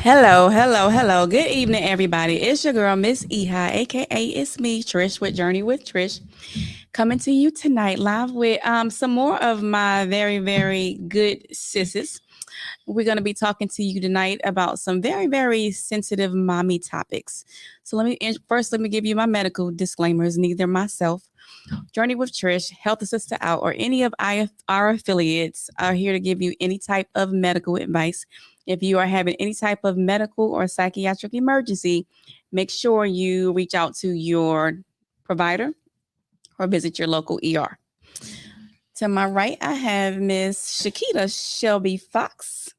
Hello, hello, hello. Good evening, everybody. It's your girl, Miss Ehi, aka it's me, Trish, with Journey with Trish, coming to you tonight live with some more of my very, very good sisters. We're going to be talking to you tonight about some very, very sensitive mommy topics. So first let me give you my medical disclaimers. Neither myself, Journey with Trish, Health Assistant Out, or any of our affiliates are here to give you any type of medical advice. If you are having any type of medical or psychiatric emergency, make sure you reach out to your provider or visit your local ER. To my right, I have Miss Shakita Shelby Fox.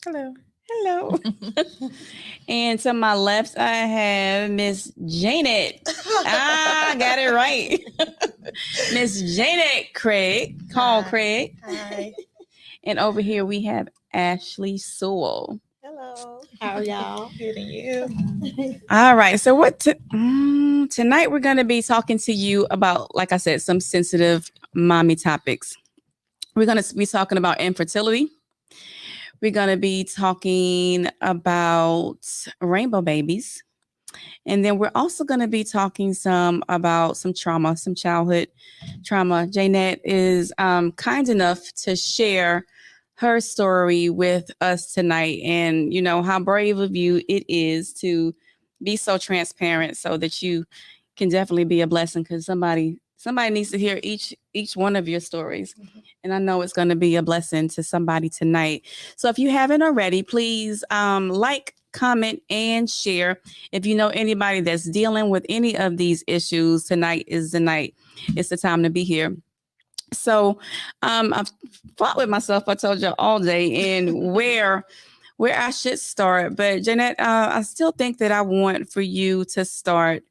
Hello. Hello. And to my left, I have Miss Janet. I got it right. Miss Janet Craig. Call Craig. Hi. And over here we have Ashley Sewell. Hello. How are y'all? Good and you? All right. So tonight we're going to be talking to you about, like I said, some sensitive mommy topics. We're going to be talking about infertility. We're going to be talking about rainbow babies. And then we're also going to be talking about some trauma, some childhood trauma. Janet is kind enough to share her story with us tonight, and you know how brave of you it is to be so transparent, so that you can definitely be a blessing, because somebody needs to hear each one of your stories. And I know it's going to be a blessing to somebody tonight. So if you haven't already, please like, comment, and share. If you know anybody that's dealing with any of these issues, tonight is the night. It's the time to be here. So I've fought with myself, I told you, all day, and where I should start. But Jeanette, I still think that I want for you to start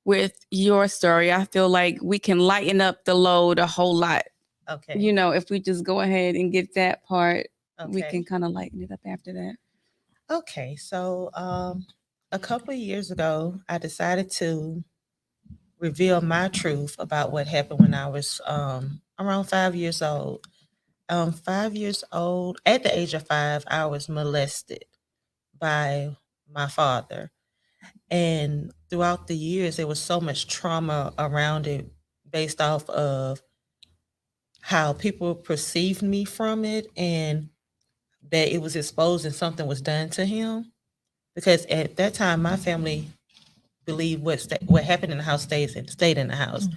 with your story. I feel like we can lighten up the load a whole lot. Okay. You know, if we just go ahead and get that part, we Okay. can kind of lighten it up after that. Okay. So, a couple of years ago, I decided to reveal my truth about what happened when I was around 5 years old. 5 years old, at the age of 5, I was molested by my father. And throughout the years, there was so much trauma around it based off of how people perceived me from it, and that it was exposed and something was done to him. Because at that time, my family believed what happened in the house stayed in the house.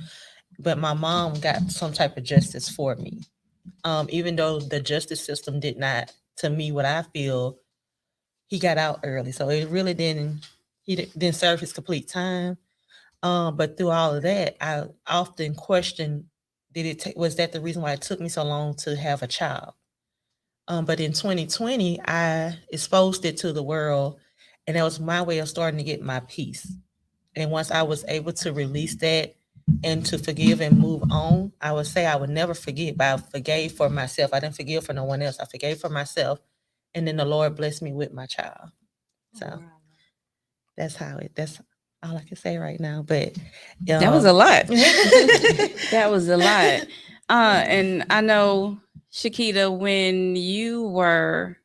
But my mom got some type of justice for me, even though the justice system did not. To me, what I feel, he got out early, so it really didn't. Didn't serve his complete time. But through all of that, I often questioned, was that the reason why it took me so long to have a child? But in 2020, I exposed it to the world, and that was my way of starting to get my peace. And once I was able to release that and to forgive and move on, I would say I would never forget, but I forgave for myself. I didn't forgive for no one else. I forgave for myself. And then the Lord blessed me with my child. So that's all I can say right now. But That was a lot. That was a lot. And I know, Shakita, when you were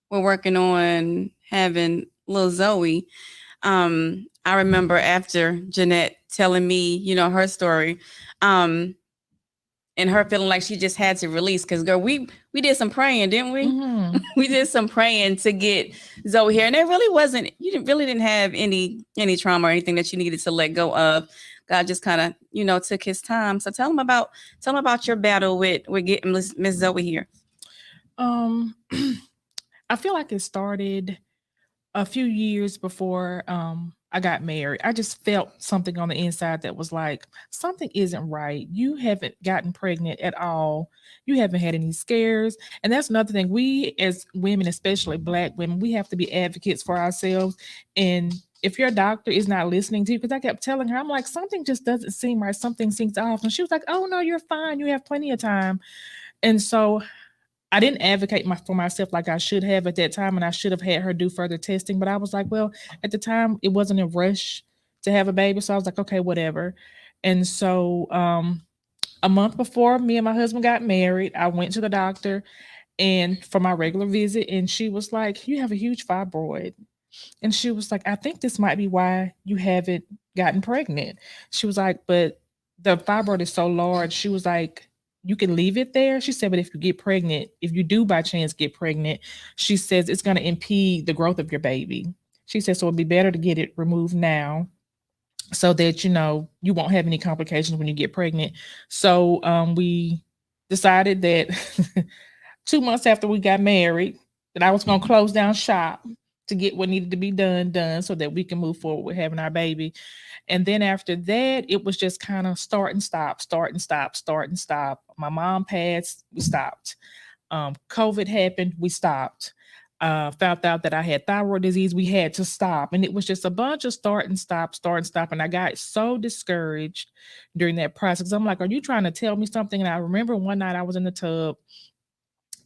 working on having little Zoe, I remember after Jeanette telling me, you know, her story, um, and her feeling like she just had to release. Because girl, we did some praying, didn't we? Mm-hmm. We did some praying to get Zoe here, and it really wasn't. Didn't have any trauma or anything that you needed to let go of. God just kind of, you know, took His time. So tell them about your battle with getting Miss Zoe here. Um, I feel like it started a few years before I got married. I just felt something on the inside that was like, something isn't right. You haven't gotten pregnant at all. You haven't had any scares. And that's another thing. We as women, especially Black women, we have to be advocates for ourselves. And if your doctor is not listening to you, because I kept telling her, I'm like, something just doesn't seem right. Something seems off. And she was like, oh no, you're fine. You have plenty of time. And so I didn't advocate for myself like I should have at that time, and I should have had her do further testing. But I was like, well, at the time, it wasn't a rush to have a baby, so I was like, okay, whatever. And so, a month before me and my husband got married, I went to the doctor, and for my regular visit, and she was like, "You have a huge fibroid." And she was like, "I think this might be why you haven't gotten pregnant." She was like, "But the fibroid is so large." She was like, "You can leave it there." She said, "But if you get pregnant, if you do by chance get pregnant," she says, "it's going to impede the growth of your baby." She said, "So it'd be better to get it removed now so that, you won't have any complications when you get pregnant." So we decided that 2 months after we got married, that I was going to close down shop to get what needed to be done so that we can move forward with having our baby. And then after that, it was just kind of start and stop, start and stop, start and stop. My mom passed, we stopped. COVID happened, we stopped. Found out that I had thyroid disease, we had to stop. And it was just a bunch of start and stop, start and stop. And I got so discouraged during that process. I'm like, "Are you trying to tell me something?" And I remember one night I was in the tub,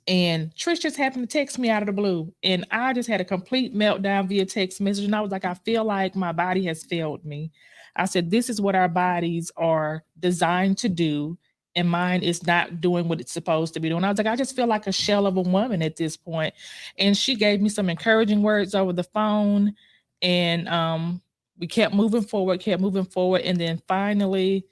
and Trish just happened to text me out of the blue. And I just had a complete meltdown via text message. And I was like, "I feel like my body has failed me." I said, "This is what our bodies are designed to do. And mine is not doing what it's supposed to be doing." I was like, "I just feel like a shell of a woman at this point." And she gave me some encouraging words over the phone. And we kept moving forward, kept moving forward. And then finally,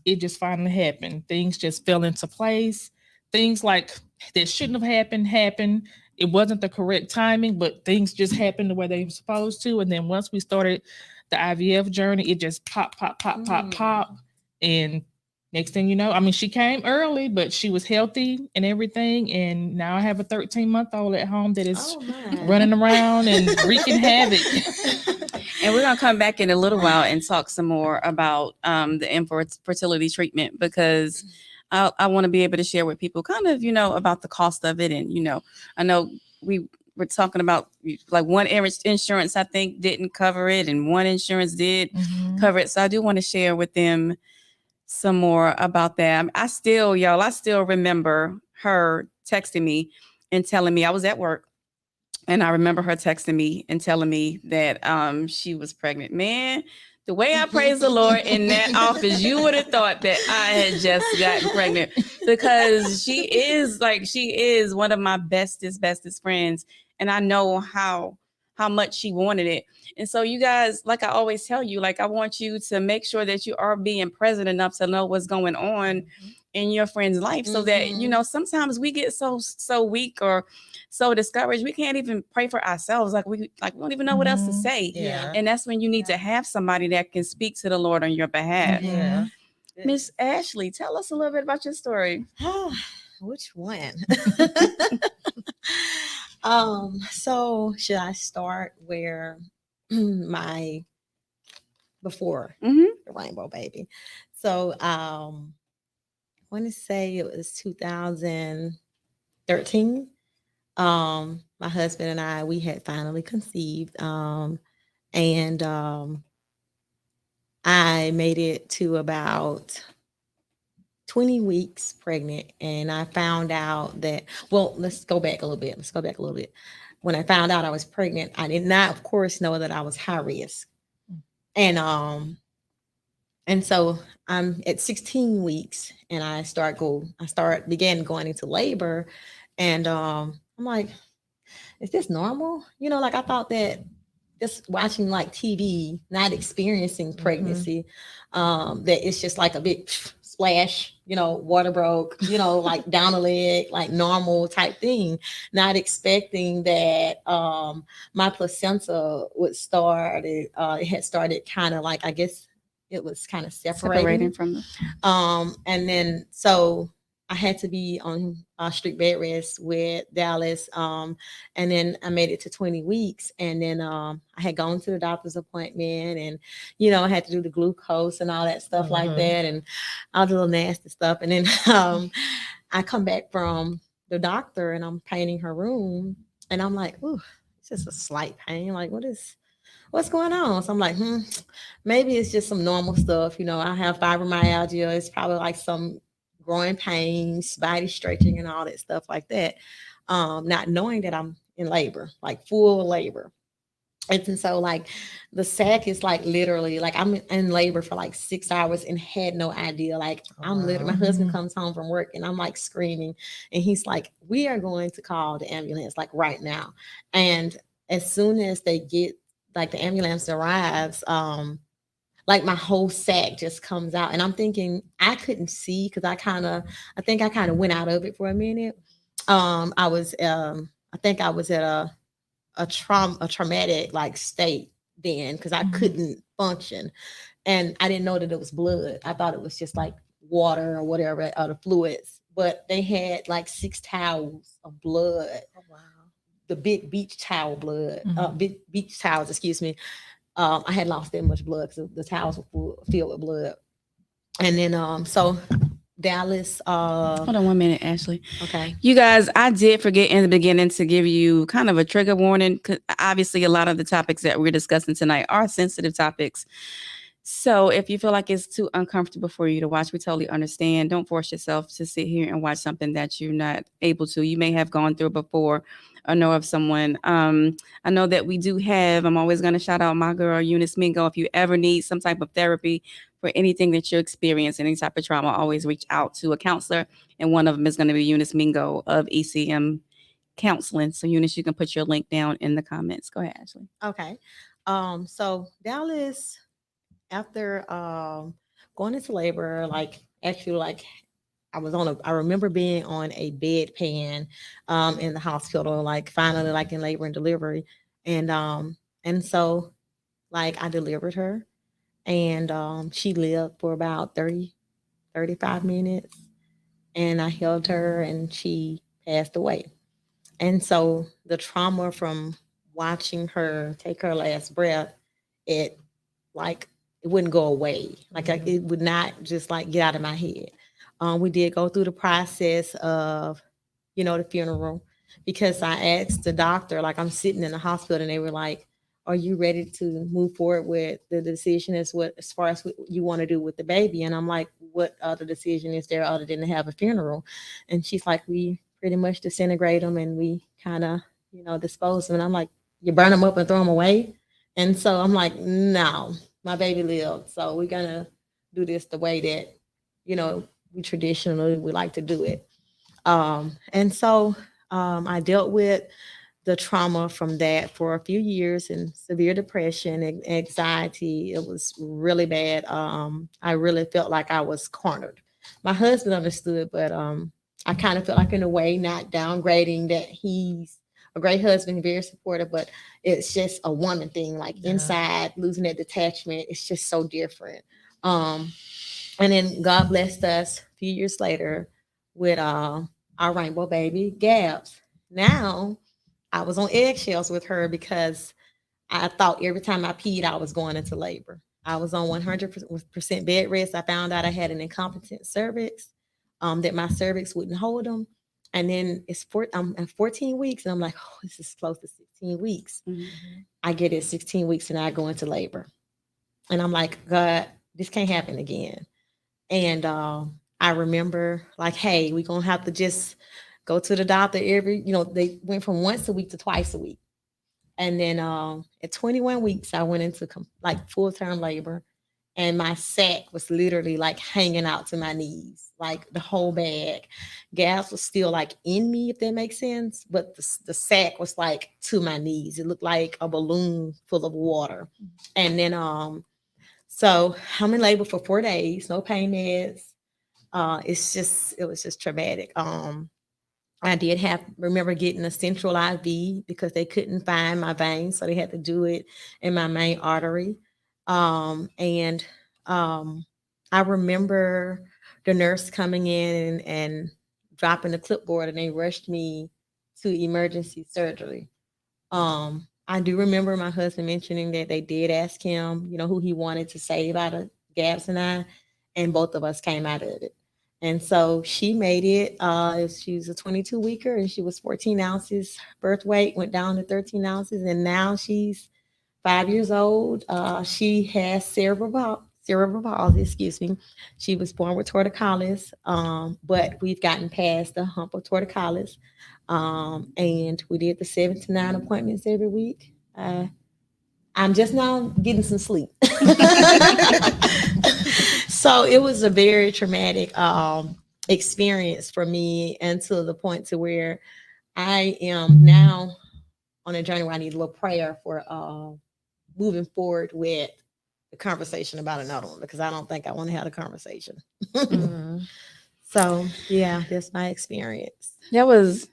it just finally happened. Things just fell into place. Things like that shouldn't have happened. It wasn't the correct timing, but things just happened the way they were supposed to. And then once we started the IVF journey, it just pop, pop, pop, pop, pop. And next thing you know, I mean, she came early, but she was healthy and everything. And now I have a 13-month-old at home that is running around and wreaking havoc. And we're going to come back in a little while and talk some more about the infertility treatment, because I want to be able to share with people kind of, about the cost of it. And, I know we were talking about like one insurance, I think, didn't cover it, and one insurance did cover it. So I do want to share with them some more about that. I still remember her texting me and telling me, I was at work, and I remember her texting me and telling me that she was pregnant. Man, the way I praise the Lord in that office, you would have thought that I had just gotten pregnant, because she is one of my bestest friends. And I know how much she wanted it. And so you guys, like I always tell you, like, I want you to make sure that you are being present enough to know what's going on in your friend's life, so that, sometimes we get so weak or so discouraged, we can't even pray for ourselves. Like we don't even know what else to say. Yeah. And that's when you need to have somebody that can speak to the Lord on your behalf. Yeah. Miss Ashley, tell us a little bit about your story. Which one? So should I start where before the rainbow baby? So I want to say it was 2013. My husband and I, we had finally conceived. And I made it to about 20 weeks pregnant, and I found out that, well, let's go back a little bit. When I found out I was pregnant, I did not, of course, know that I was high risk. And so I'm at 16 weeks, and I began going into labor, and I'm like, is this normal? Like, I thought that just watching like TV, not experiencing pregnancy, that it's just like a big splash, water broke, like down the leg, like normal type thing, not expecting that my placenta it had started kind of like, I guess it was kind of separating from the and then so I had to be on strict bed rest with Dallas. And then I made it to 20 weeks. And then I had gone to the doctor's appointment, and, I had to do the glucose and all that stuff like that, and all the little nasty stuff. And then I come back from the doctor, and I'm painting her room, and I'm like, ooh, it's just a slight pain. Like, what's going on? So I'm like, maybe it's just some normal stuff. I have fibromyalgia. It's probably like some growing pains, body stretching, and all that stuff like that. Not knowing that I'm in labor, like full labor. And so like the sack is like literally like I'm in labor for like 6 hours and had no idea. Like Oh, I'm literally, wow. my husband Mhm. comes home from work and I'm like screaming, and he's like, "We are going to call the ambulance like right now." And as soon as they get like the ambulance arrives, like my whole sack just comes out, and I'm thinking I couldn't see because I think I kind of went out of it for a minute. I think I was at a traumatic like state then because I Mhm. couldn't function, and I didn't know that it was blood. I thought it was just like water or whatever, or the fluids. But they had like 6 towels of blood, Oh, wow. the big beach towel blood, Mhm. big beach towels, excuse me. I had lost that much blood because the towels were filled with blood. And then so Dallas, Hold on 1 minute, Ashley. okay. You guys, I did forget in the beginning to give you kind of a trigger warning. 'Cause obviously, a lot of the topics that we're discussing tonight are sensitive topics. So if you feel like it's too uncomfortable for you to watch, we totally understand. Don't force yourself to sit here and watch something that you're not able to. You may have gone through it before or know of someone. I know that we do have, I'm always going to shout out my girl, Eunice Mingo. If you ever need some type of therapy for anything that you're experiencing, any type of trauma, always reach out to a counselor. And one of them is going to be Eunice Mingo of ECM Counseling. So Eunice, you can put your link down in the comments. Go ahead, Ashley. Okay. So Dallas, after going into labor, like actually like I remember being on a bedpan in the hospital, like finally like in labor and delivery. And and so like I delivered her, and she lived for about 35 minutes, and I held her and she passed away. And so the trauma from watching her take her last breath, it like it wouldn't go away. Like it would not just like get out of my head. We did go through the process of, the funeral, because I asked the doctor, like I'm sitting in the hospital, and they were like, "Are you ready to move forward with the decision as far as what you want to do with the baby?" And I'm like, "What other decision is there other than to have a funeral?" And she's like, "We pretty much disintegrate them and we kind of, dispose them." And I'm like, "You burn them up and throw them away?" And so I'm like, "No, my baby lived, so we're gonna do this the way that, you know, we traditionally we like to do it." And so I dealt with the trauma from that for a few years, and severe depression and anxiety. It was really bad. I really felt like I was cornered. My husband understood, but I kind of felt like, in a way, not downgrading that he's a great husband, very supportive, but it's just a woman thing. Like Yeah. inside, losing that detachment, it's just so different. Um, and then God blessed us a few years later with our rainbow baby, Gabs. Now I was on eggshells with her because I thought every time I peed, I was going into labor. I was on 100% bed rest. I found out I had an incompetent cervix, that my cervix wouldn't hold them. And then I'm at 14 weeks, and I'm like, "Oh, this is close to 16 weeks." I get it 16 weeks, and I go into labor. And I'm like, "God, this can't happen again." And I remember like, "Hey, we're gonna have to just go to the doctor they went from once a week to twice a week." And then at 21 weeks, I went into like full term labor, and my sack was literally like hanging out to my knees, like the whole bag. Gas was still like in me, if that makes sense, but the sack was like to my knees. It looked like a balloon full of water. And then so I'm in labor for 4 days, no pain meds. It was just traumatic. I did remember getting a central IV because they couldn't find my veins, so they had to do it in my main artery. And I remember the nurse coming in and dropping the clipboard, and they rushed me to emergency surgery. I do remember my husband mentioning that they did ask him, who he wanted to save out of Gabs and I, and both of us came out of it. And so she made it. She was a 22 weeker, and she was 14 ounces. Birth weight went down to 13 ounces, and now she's 5 years old. She has cerebral palsy, excuse me. She was born with torticollis, but we've gotten past the hump of torticollis. And we did the 7 to 9 appointments every week. I'm just now getting some sleep. So it was a very traumatic experience for me, and to the point to where I am now on a journey where I need a little prayer for moving forward with the conversation about another one, because I don't think I want to have a conversation. Mhm. So yeah, that's my experience. That was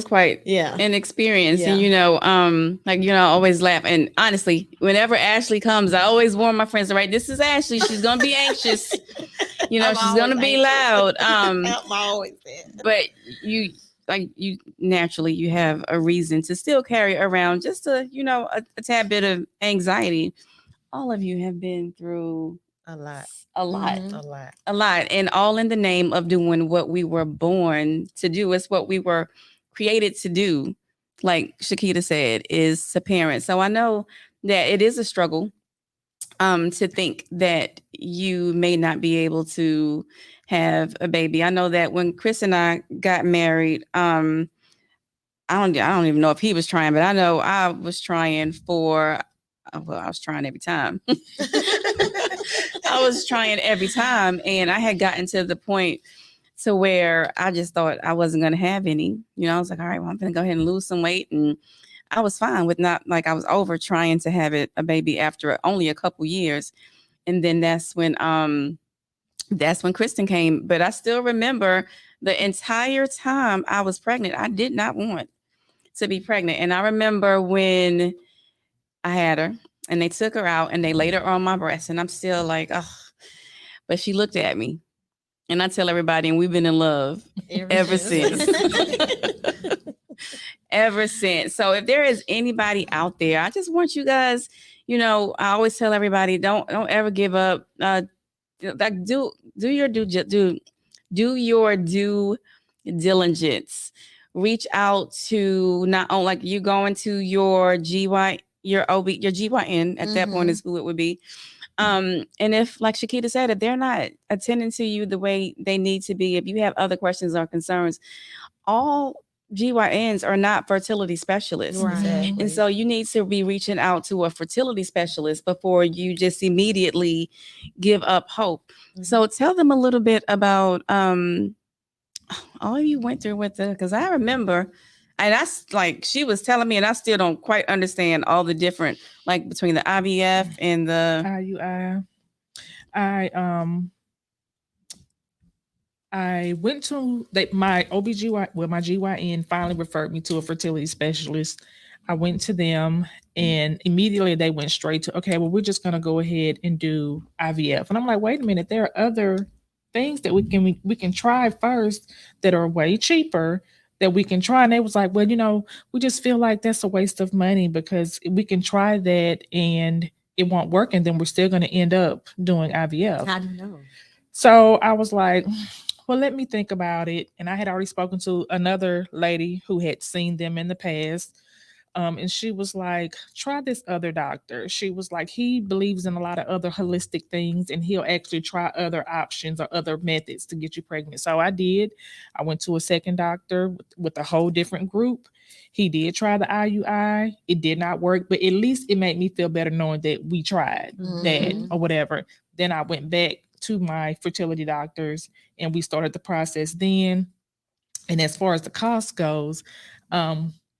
quite Yeah. an experience. Yeah. And I always laugh. And honestly, whenever Ashley comes, I always warn my friends, all right, this is Ashley. She's gonna be anxious. I'm She's gonna always be anxious. loud. I'm always that. But you naturally you have a reason to still carry around just a tad bit of anxiety. All of you have been through A lot. a lot. Mhm. A lot. A lot, and all in the name of doing what we were born to do. It's what we were created to do, like Shakita said, is to parent. So I know that it is a struggle to think that you may not be able to have a baby. I know that when Chris and I got married, I don't even know if he was trying, but I know I was trying for well, I was trying every time. I was trying every time, and I had gotten to the point to where I just thought I wasn't going to have any. I was like, all right, well, I'm going to go ahead and lose some weight, and I was fine with not like I was over trying to have a baby after only a couple years, and then that's when Kristen came. But I still remember the entire time I was pregnant, I did not want to be pregnant, and I remember when I had her and they took her out and they laid her on my breast, and I'm still like, oh, but she looked at me, and I tell everybody, and we've been in love ever since. Ever since. So if there is anybody out there, I just want you guys, I always tell everybody, don't ever give up. Like do your due diligence. Reach out to not only like you going to your GYN at that point is who it would be. And if, like Shakita said, if they're not attending to you the way they need to be, if you have other questions or concerns, all GYNs are not fertility specialists. Right. Exactly. And so you need to be reaching out to a fertility specialist before you just immediately give up hope. So tell them a little bit about all you went through with it, because I remember, and that's like she was telling me, and I still don't quite understand all the different, like between the IVF and the I went to my OBGYN, well, my GYN finally referred me to a fertility specialist. I went to them, and immediately they went straight to, okay, well, we're just going to go ahead and do IVF. And I'm like, wait a minute, there are other things that we can try first that are way cheaper that we can try. And they was like, well, we just feel like that's a waste of money because we can try that and it won't work. And then we're still going to end up doing IVF. How do you know? So I was like, well, let me think about it. And I had already spoken to another lady who had seen them in the past. And she was like, try this other doctor. She was like, he believes in a lot of other holistic things, and he'll actually try other options or other methods to get you pregnant. So I did. I went to a second doctor with a whole different group. He did try the IUI. It did not work, but at least it made me feel better knowing that we tried that or whatever. Then I went back to my fertility doctors and we started the process then. And as far as the cost goes,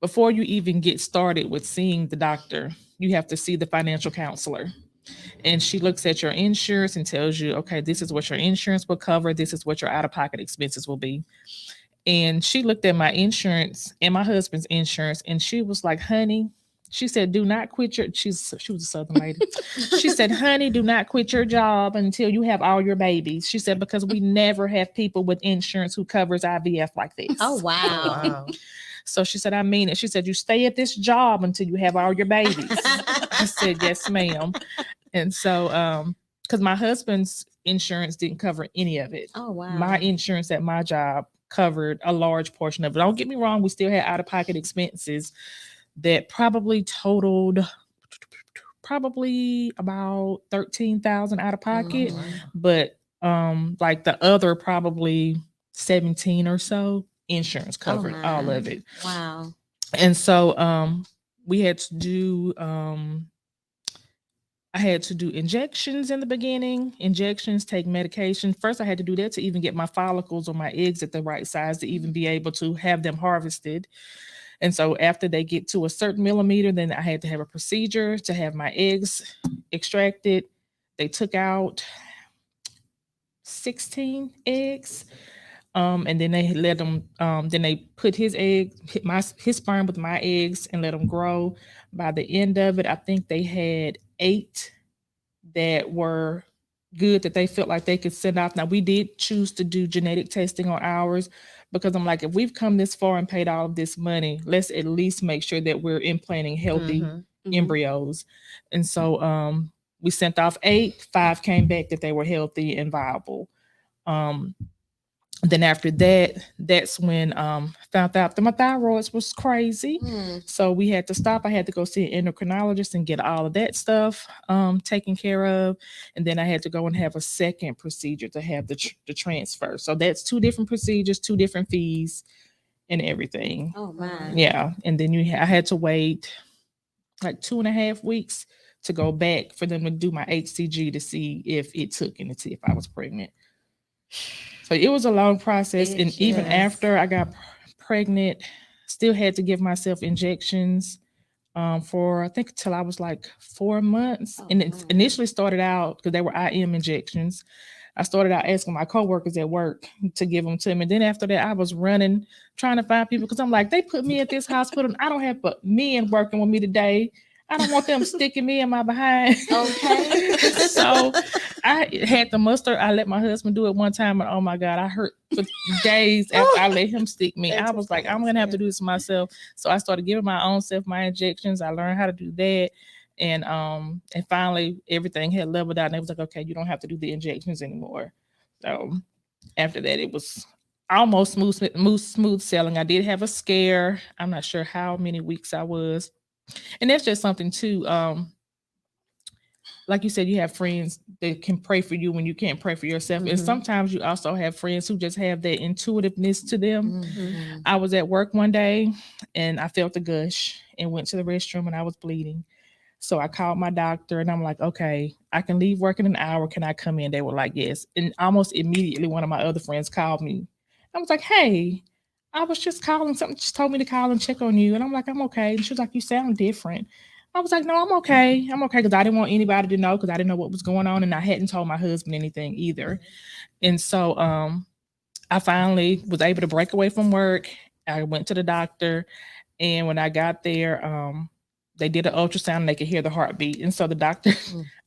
before you even get started with seeing the doctor, you have to see the financial counselor. And she looks at your insurance and tells you, okay, this is what your insurance will cover. This is what your out-of-pocket expenses will be. And she looked at my insurance and my husband's insurance, and she was like, honey, she said, do not quit your, she was a Southern lady. She said, honey, do not quit your job until you have all your babies. She said, because we never have people with insurance who covers IVF like this. Oh, wow. Wow. So she said, I mean it. She said, you stay at this job until you have all your babies. I said, yes, ma'am. And so, because my husband's insurance didn't cover any of it. Oh, wow. My insurance at my job covered a large portion of it. Don't get me wrong, we still had out-of-pocket expenses that probably totaled about 13,000 out of pocket, but like the other probably 17 or so insurance covered all of it. Wow. And so we had to do I had to do injections in the beginning, take medication. First, I had to do that to even get my follicles or my eggs at the right size to even be able to have them harvested. And so after they get to a certain millimeter, then I had to have a procedure to have my eggs extracted. They took out 16 eggs. And then they let them, then they put his sperm with my eggs and let them grow. By the end of it, I think they had 8 that were good that they felt like they could send off. Now, we did choose to do genetic testing on ours because I'm like, if we've come this far and paid all of this money, let's at least make sure that we're implanting healthy embryos. And so we sent off 8, 5 came back that they were healthy and viable. Then after that, that's when found out that my thyroid was crazy. So we had to stop. I had to go see an endocrinologist and get all of that stuff taken care of. And then I had to go and have a second procedure to have the transfer. So that's 2 different procedures, 2 different fees and everything. Oh my. Yeah. And then I had to wait like 2.5 weeks to go back for them to do my HCG to see if it took and to see if I was pregnant. So it was a long process. And even after I got pregnant, still had to give myself injections for, I think, till I was like 4 months. And it initially started out, because they were IM injections, I started out asking my coworkers at work to give them to me. And then after that, I was running, trying to find people, because I'm like, they put me at this hospital and I don't have but men working with me today. I don't want them sticking me in my behind. Okay. So I had to muster. I let my husband do it one time, and oh my God, I hurt for days after I let him stick me. I was like, I'm gonna have to do this myself. So I started giving my own self my injections. I learned how to do that. And finally everything had leveled out, and it was like, okay, you don't have to do the injections anymore. So after that, it was almost smooth sailing. I did have a scare. I'm not sure how many weeks I was. And that's just something too. Like you said, you have friends that can pray for you when you can't pray for yourself. And sometimes you also have friends who just have that intuitiveness to them. I was at work one day and I felt a gush and went to the restroom and I was bleeding. So I called my doctor and I'm like, okay, I can leave work in an hour. Can I come in? They were like, yes. And almost immediately, one of my other friends called me. I was like, hey, I was just calling. Something just told me to call and check on you. And I'm like, I'm okay. And she was like, you sound different. I was like, no, I'm okay. I'm okay. Because I didn't want anybody to know, because I didn't know what was going on. And I hadn't told my husband anything either. And so I finally was able to break away from work. I went to the doctor. And when I got there, they did an ultrasound and they could hear the heartbeat. And so the doctor,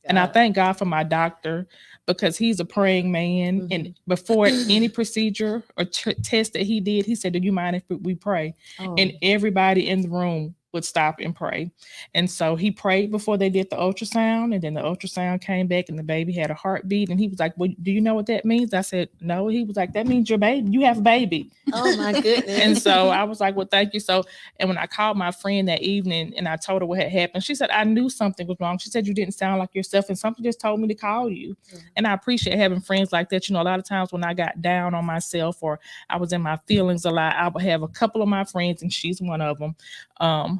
and I thank God for my doctor, because he's a praying man. And before any procedure or test that he did, he said, do you mind if we pray? And everybody in the room would stop and pray. And so he prayed before they did the ultrasound, and then the ultrasound came back and the baby had a heartbeat. And he was like, well, do you know what that means? I said, no. He was like, that means your baby, you have a baby. Oh my goodness. And so I was like, well, thank you. So, and when I called my friend that evening and I told her what had happened, she said, I knew something was wrong. She said, you didn't sound like yourself, and something just told me to call you. And I appreciate having friends like that. You know, a lot of times when I got down on myself or I was in my feelings a lot, I would have a couple of my friends, and she's one of them,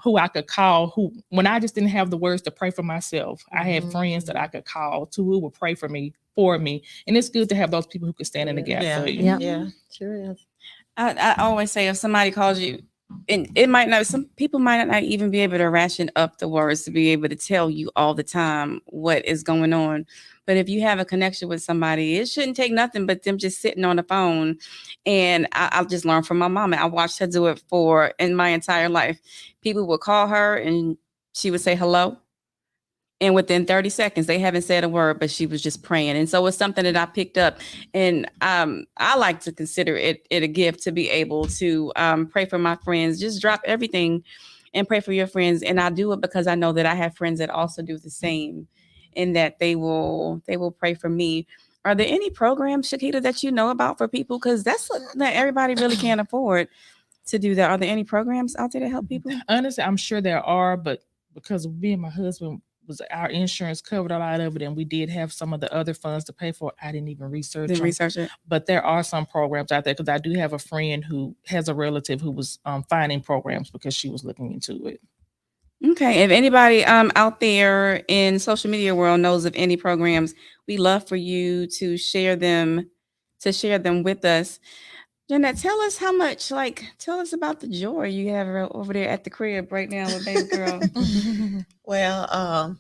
who I could call, who, when I just didn't have the words to pray for myself, I had friends that I could call to, who would pray for me. And it's good to have those people who can stand in the gap for you. Yeah, sure is. I always say, if somebody calls you, and it might not, some people might not even be able to ration up the words to be able to tell you all the time what is going on. But if you have a connection with somebody, it shouldn't take nothing but them just sitting on the phone. And I'll just learn from my mom. And I watched her do it in my entire life. People would call her and she would say hello. And within 30 seconds, they haven't said a word, but she was just praying. And so it's something that I picked up. And I like to consider it a gift to be able to pray for my friends. Just drop everything and pray for your friends. And I do it because I know that I have friends that also do the same, and that they will pray for me. Are there any programs, Shakita, that you know about for people? Because that's that everybody really can't afford to do that. Are there any programs out there to help people? Honestly, I'm sure there are, but because me and my husband, our insurance covered a lot of it, and we did have some of the other funds to pay for it, I didn't even research it. But there are some programs out there, because I do have a friend who has a relative who was finding programs because she was looking into it. Okay. If anybody out there in social media world knows of any programs, we love for you to share them with us. Jeanette, tell us how much, tell us about the joy you have over there at the crib right now with baby girl. Well,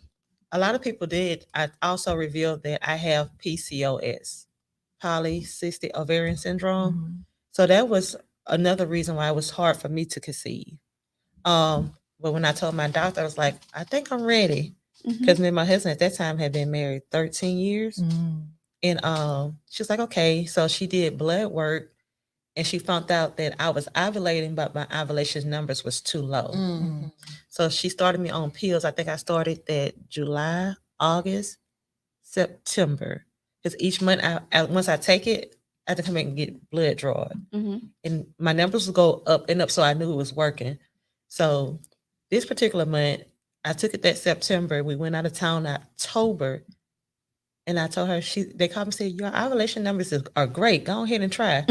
a lot of people did. I also revealed that I have PCOS, polycystic ovarian syndrome. Mhm. So that was another reason why it was hard for me to conceive. But when I told my doctor, I was like, I think I'm ready. Because me and my husband at that time had been married 13 years. Mm. And she was like, okay. So she did blood work and she found out that I was ovulating, but my ovulation numbers was too low. Mhm. So she started me on pills. I think I started that July, August, September. Because each month, once I take it, I have to come back and get blood drawn. And my numbers would go up and up, so I knew it was working. So this particular month, I took it that September. We went out of town in October. And I told her, they called me and said, your ovulation numbers are great. Go ahead and try.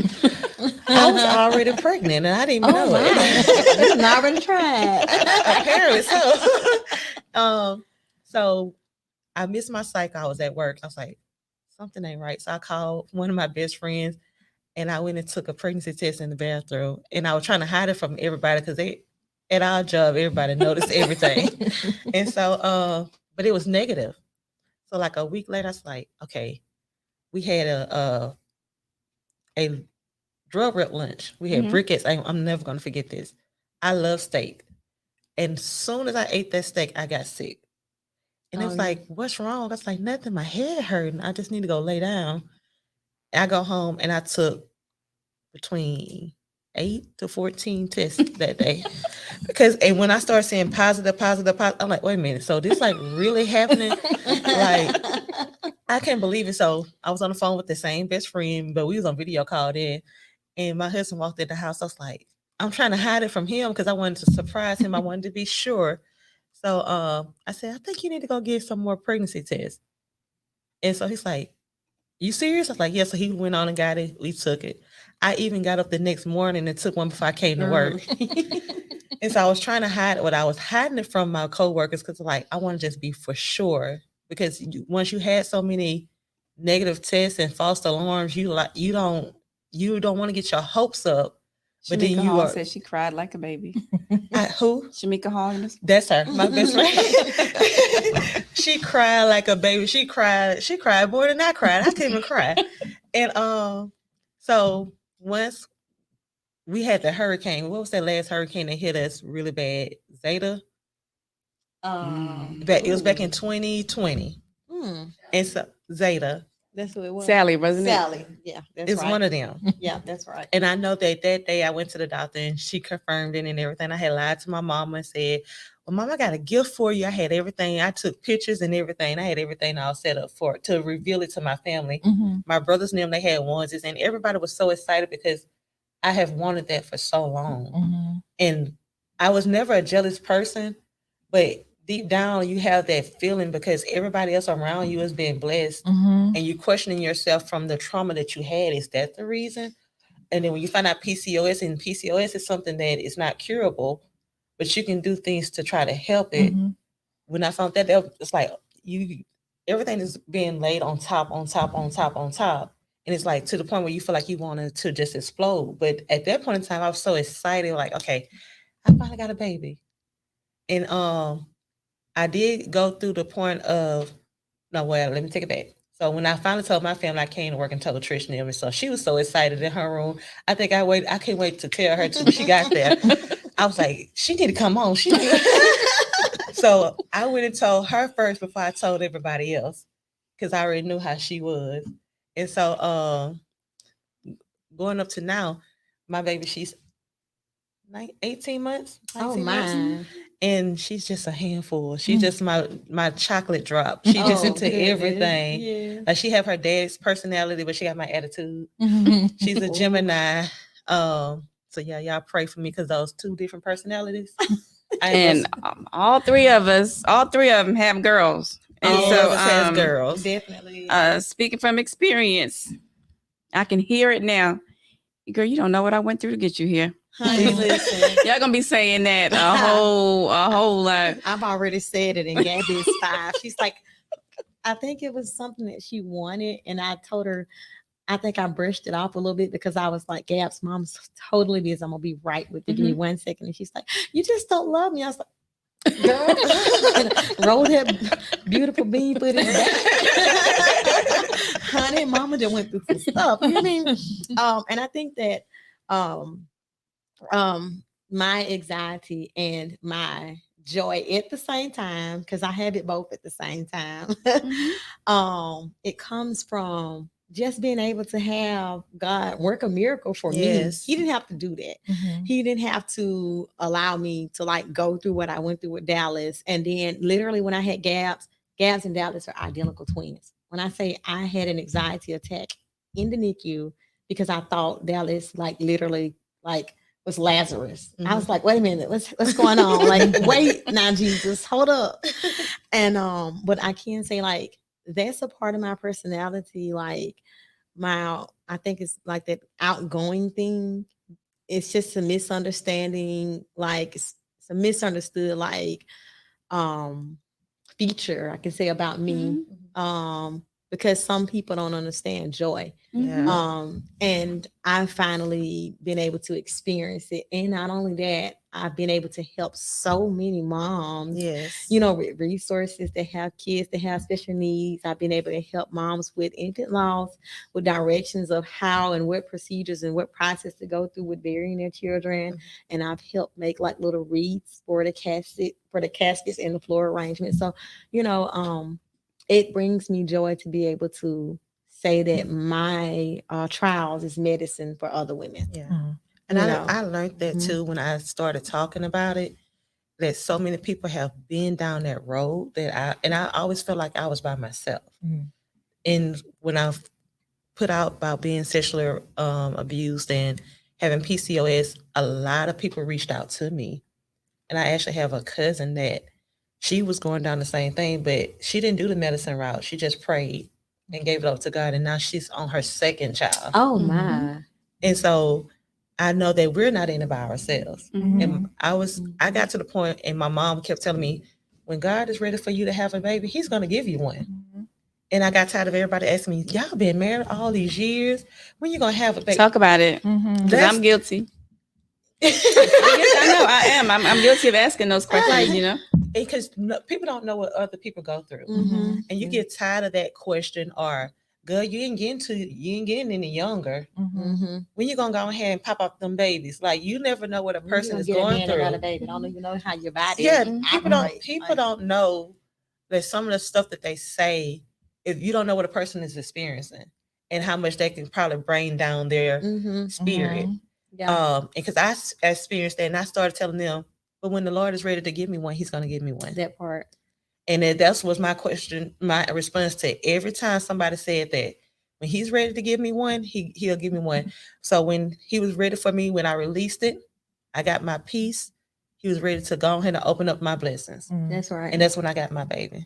I was already pregnant and I didn't even know it. You already tried. Apparently so. So I missed my cycle. I was at work. I was like, something ain't right. So I called one of my best friends and I went and took a pregnancy test in the bathroom. And I was trying to hide it from everybody because at our job, everybody noticed everything. And so, but it was negative. So like a week later, I was like, okay, we had a drug rep lunch. We had briquettes. I'm never going to forget this. I love steak. And as soon as I ate that steak, I got sick. And it was like, what's wrong? I was like, nothing. My head hurting. I just need to go lay down. I go home and I took between 8 to 14 tests that day. And when I started seeing positive, I'm like, wait a minute. So this like really happening? Like, I can't believe it. So I was on the phone with the same best friend, but we was on video call then. And my husband walked in the house. I was like, I'm trying to hide it from him because I wanted to surprise him. I wanted to be sure. So I said, I think you need to go get some more pregnancy tests. And so he's like, you serious? I was like, yeah. So he went on and got it. We took it. I even got up the next morning and took one before I came to work. And so I was trying to hide it. I was hiding it from my coworkers because like, I want to just be for sure. Because once you had so many negative tests and false alarms, you don't want to get your hopes up. But Shamika then Hall said she cried like a baby. Who? Shamika Hall. That's her, my best friend. She cried like a baby. She cried more than I cried. I couldn't even cry. And so once we had the hurricane, what was that last hurricane that hit us really bad? Zeta. It was back in 2020. And so Zeta. That's who it was. Sally, wasn't it? Sally. Yeah, that's It's right. one of them. Yeah, that's right. And I know that day I went to the doctor and she confirmed it and everything. I had lied to my mama and said, well, Mama, I got a gift for you. I had everything. I took pictures and everything. I had everything all set up to reveal it to my family. My brothers and them, they had onesies and everybody was so excited because I have wanted that for so long. And I was never a jealous person, but deep down you have that feeling because everybody else around you is being blessed and you're questioning yourself from the trauma that you had. Is that the reason? And then when you find out PCOS, and PCOS is something that is not curable, but you can do things to try to help it. When I found that, it's like everything is being laid on top. And it's like to the point where you feel like you wanted to just explode. But at that point in time, I was so excited, like, okay, I finally got a baby. And I did go through the point of, let me take it back. So when I finally told my family, I came to work and told Trish and them, and so she was so excited in her room. I can't wait to tell her too when she got there. I was like, she need to come on. So I went and told her first before I told everybody else because I already knew how she was. And so going up to now, my baby, she's 18 months. Oh, my. And she's just a handful. She's just my chocolate drop. She just into everything. Yeah. Like she have her dad's personality, but she got my attitude. She's a Gemini. So yeah, y'all pray for me because those two different personalities. And all three of them have girls. And all so of us has girls. Definitely. Speaking from experience, I can hear it now. Girl, you don't know what I went through to get you here. Honey, listen. Y'all gonna be saying that a whole lot. I've already said it, and Gabby is 5. She's like, I think it was something that she wanted, and I told her, I think I brushed it off a little bit because I was like, Gab's mom's totally busy. I'm gonna be right with you. Give me 1 second. And she's like, you just don't love me. I was like, girl, roll that beautiful bean footage back. Honey, mama just went through some stuff. You know what I mean? And I think that my anxiety and my joy at the same time, because I have it both at the same time. It comes from just being able to have God work a miracle for me. He didn't have to do that. He didn't have to allow me to like go through what I went through with Dallas. And then literally when I had Gabs and Dallas are identical twins. When I say I had an anxiety attack in the NICU because I thought Dallas like literally like was Lazarus. I was like, wait a minute, what's going on? Like, wait now, Jesus, hold up. And but I can say like that's a part of my personality. Like I think it's like that outgoing thing. It's just a misunderstanding, like it's a misunderstood like feature I can say about me. Because some people don't understand joy. And I've finally been able to experience it. And not only that, I've been able to help so many moms, you know, with resources that have kids that have special needs. I've been able to help moms with infant loss, with directions of how and what procedures and what process to go through with burying their children. And I've helped make like little wreaths for the caskets and the floor arrangement. So, you know, it brings me joy to be able to say that my trials is medicine for other women. And I learned that too when I started talking about it, that so many people have been down that road that I always felt like I was by myself. And when I put out about being sexually abused and having PCOS, a lot of people reached out to me. And I actually have a cousin that she was going down the same thing, but she didn't do the medicine route. She just prayed and gave it up to God. And now she's on her second child. Oh my. And so I know that we're not in it by ourselves. And I got to the point and my mom kept telling me, when God is ready for you to have a baby, he's going to give you one. And I got tired of everybody asking me, y'all been married all these years. When you going to have a baby? Talk about it. Because I'm guilty. I know I am. I'm guilty of asking those questions, you know. Because people don't know what other people go through. And you get tired of that question or, girl, you ain't getting any younger. When you gonna go ahead and pop up them babies? Like you never know what a person is going through. Got a baby. Don't even know how your body people don't know that some of the stuff that they say, if you don't know what a person is experiencing and how much they can probably bring down their spirit. Because I experienced that and I started telling them, but when the Lord is ready to give me one, he's going to give me one. That part. And that was my question, my response to every time somebody said that. When he's ready to give me one, he'll give me one. So when he was ready for me, when I released it, I got my peace. He was ready to go ahead and open up my blessings. That's right. And that's when I got my baby.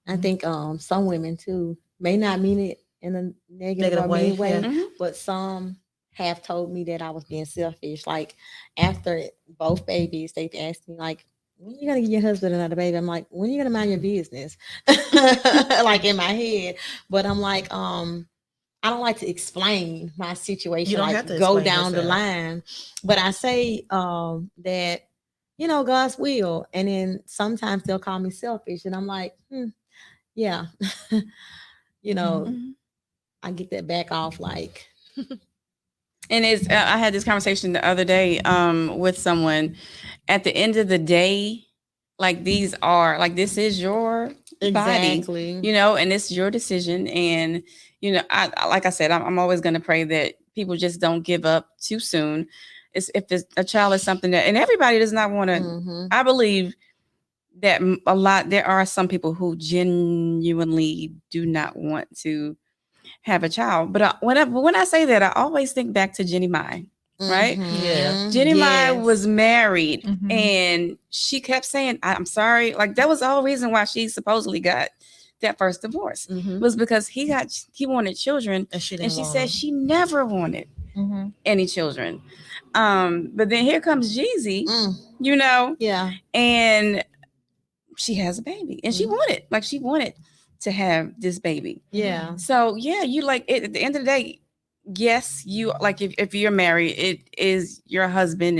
I think some women too may not mean it in a negative or mean way, but some have told me that I was being selfish. Like after both babies, they've asked me like, when are you gonna give your husband another baby? I'm like, when are you gonna mind your business? Like in my head. But I'm like, I don't like to explain my situation. You don't like have to go down yourself. the line. But I say that, you know, God's will. And then sometimes they'll call me selfish. And I'm like, yeah. You know, I get that back off like. And I had this conversation the other day with someone. At the end of the day, like this is your body, you know, and it's your decision. And, you know, I like I said, I'm always going to pray that people just don't give up too soon. If a child is something that, and everybody does not want to, I believe that there are some people who genuinely do not want to have a child. But when I say that, I always think back to Jenny Mai, right? Jenny Mai was married and she kept saying, I'm sorry. Like that was the whole reason why she supposedly got that first divorce was because he wanted children and she said she never wanted any children. But then here comes Jeezy, Mm, you know, yeah. and she has a baby, and she wanted to have this baby. Yeah. So yeah, you like it, at the end of the day, yes, you like if you're married, it is your husband,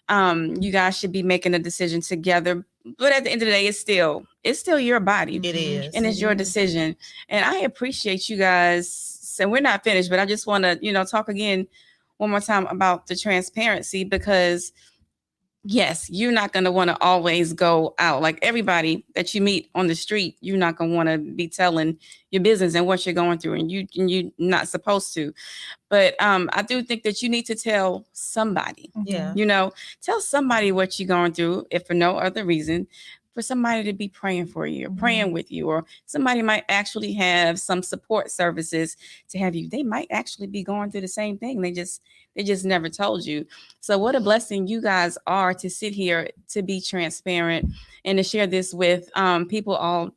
and you guys should be making a decision together. But at the end of the day, it's still your body. It is. And it's It your is. decision. And I appreciate you guys. And we're not finished, but I just want to, talk again one more time about the transparency, because yes, you're not going to want to always go out. Like everybody that you meet on the street, you're not going to want to be telling your business and what you're going through, and you're not supposed to. But I do think that you need to tell somebody. Yeah. Tell somebody what you're going through, if for no other reason, for somebody to be praying for you, or praying with you, or somebody might actually have some support services to have you. They might actually be going through the same thing. They just never told you. So what a blessing you guys are to sit here, to be transparent, and to share this with people all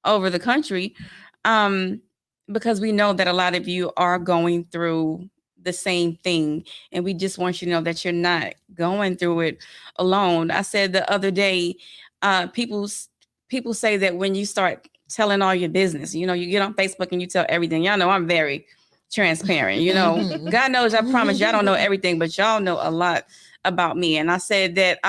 over the country. Because we know that a lot of you are going through the same thing, and we just want you to know that you're not going through it alone. I said the other day, people say that when you start telling all your business, you get on Facebook and you tell everything. Y'all know I'm very transparent. God knows, I promise you, I don't know everything, but y'all know a lot about me. And I said that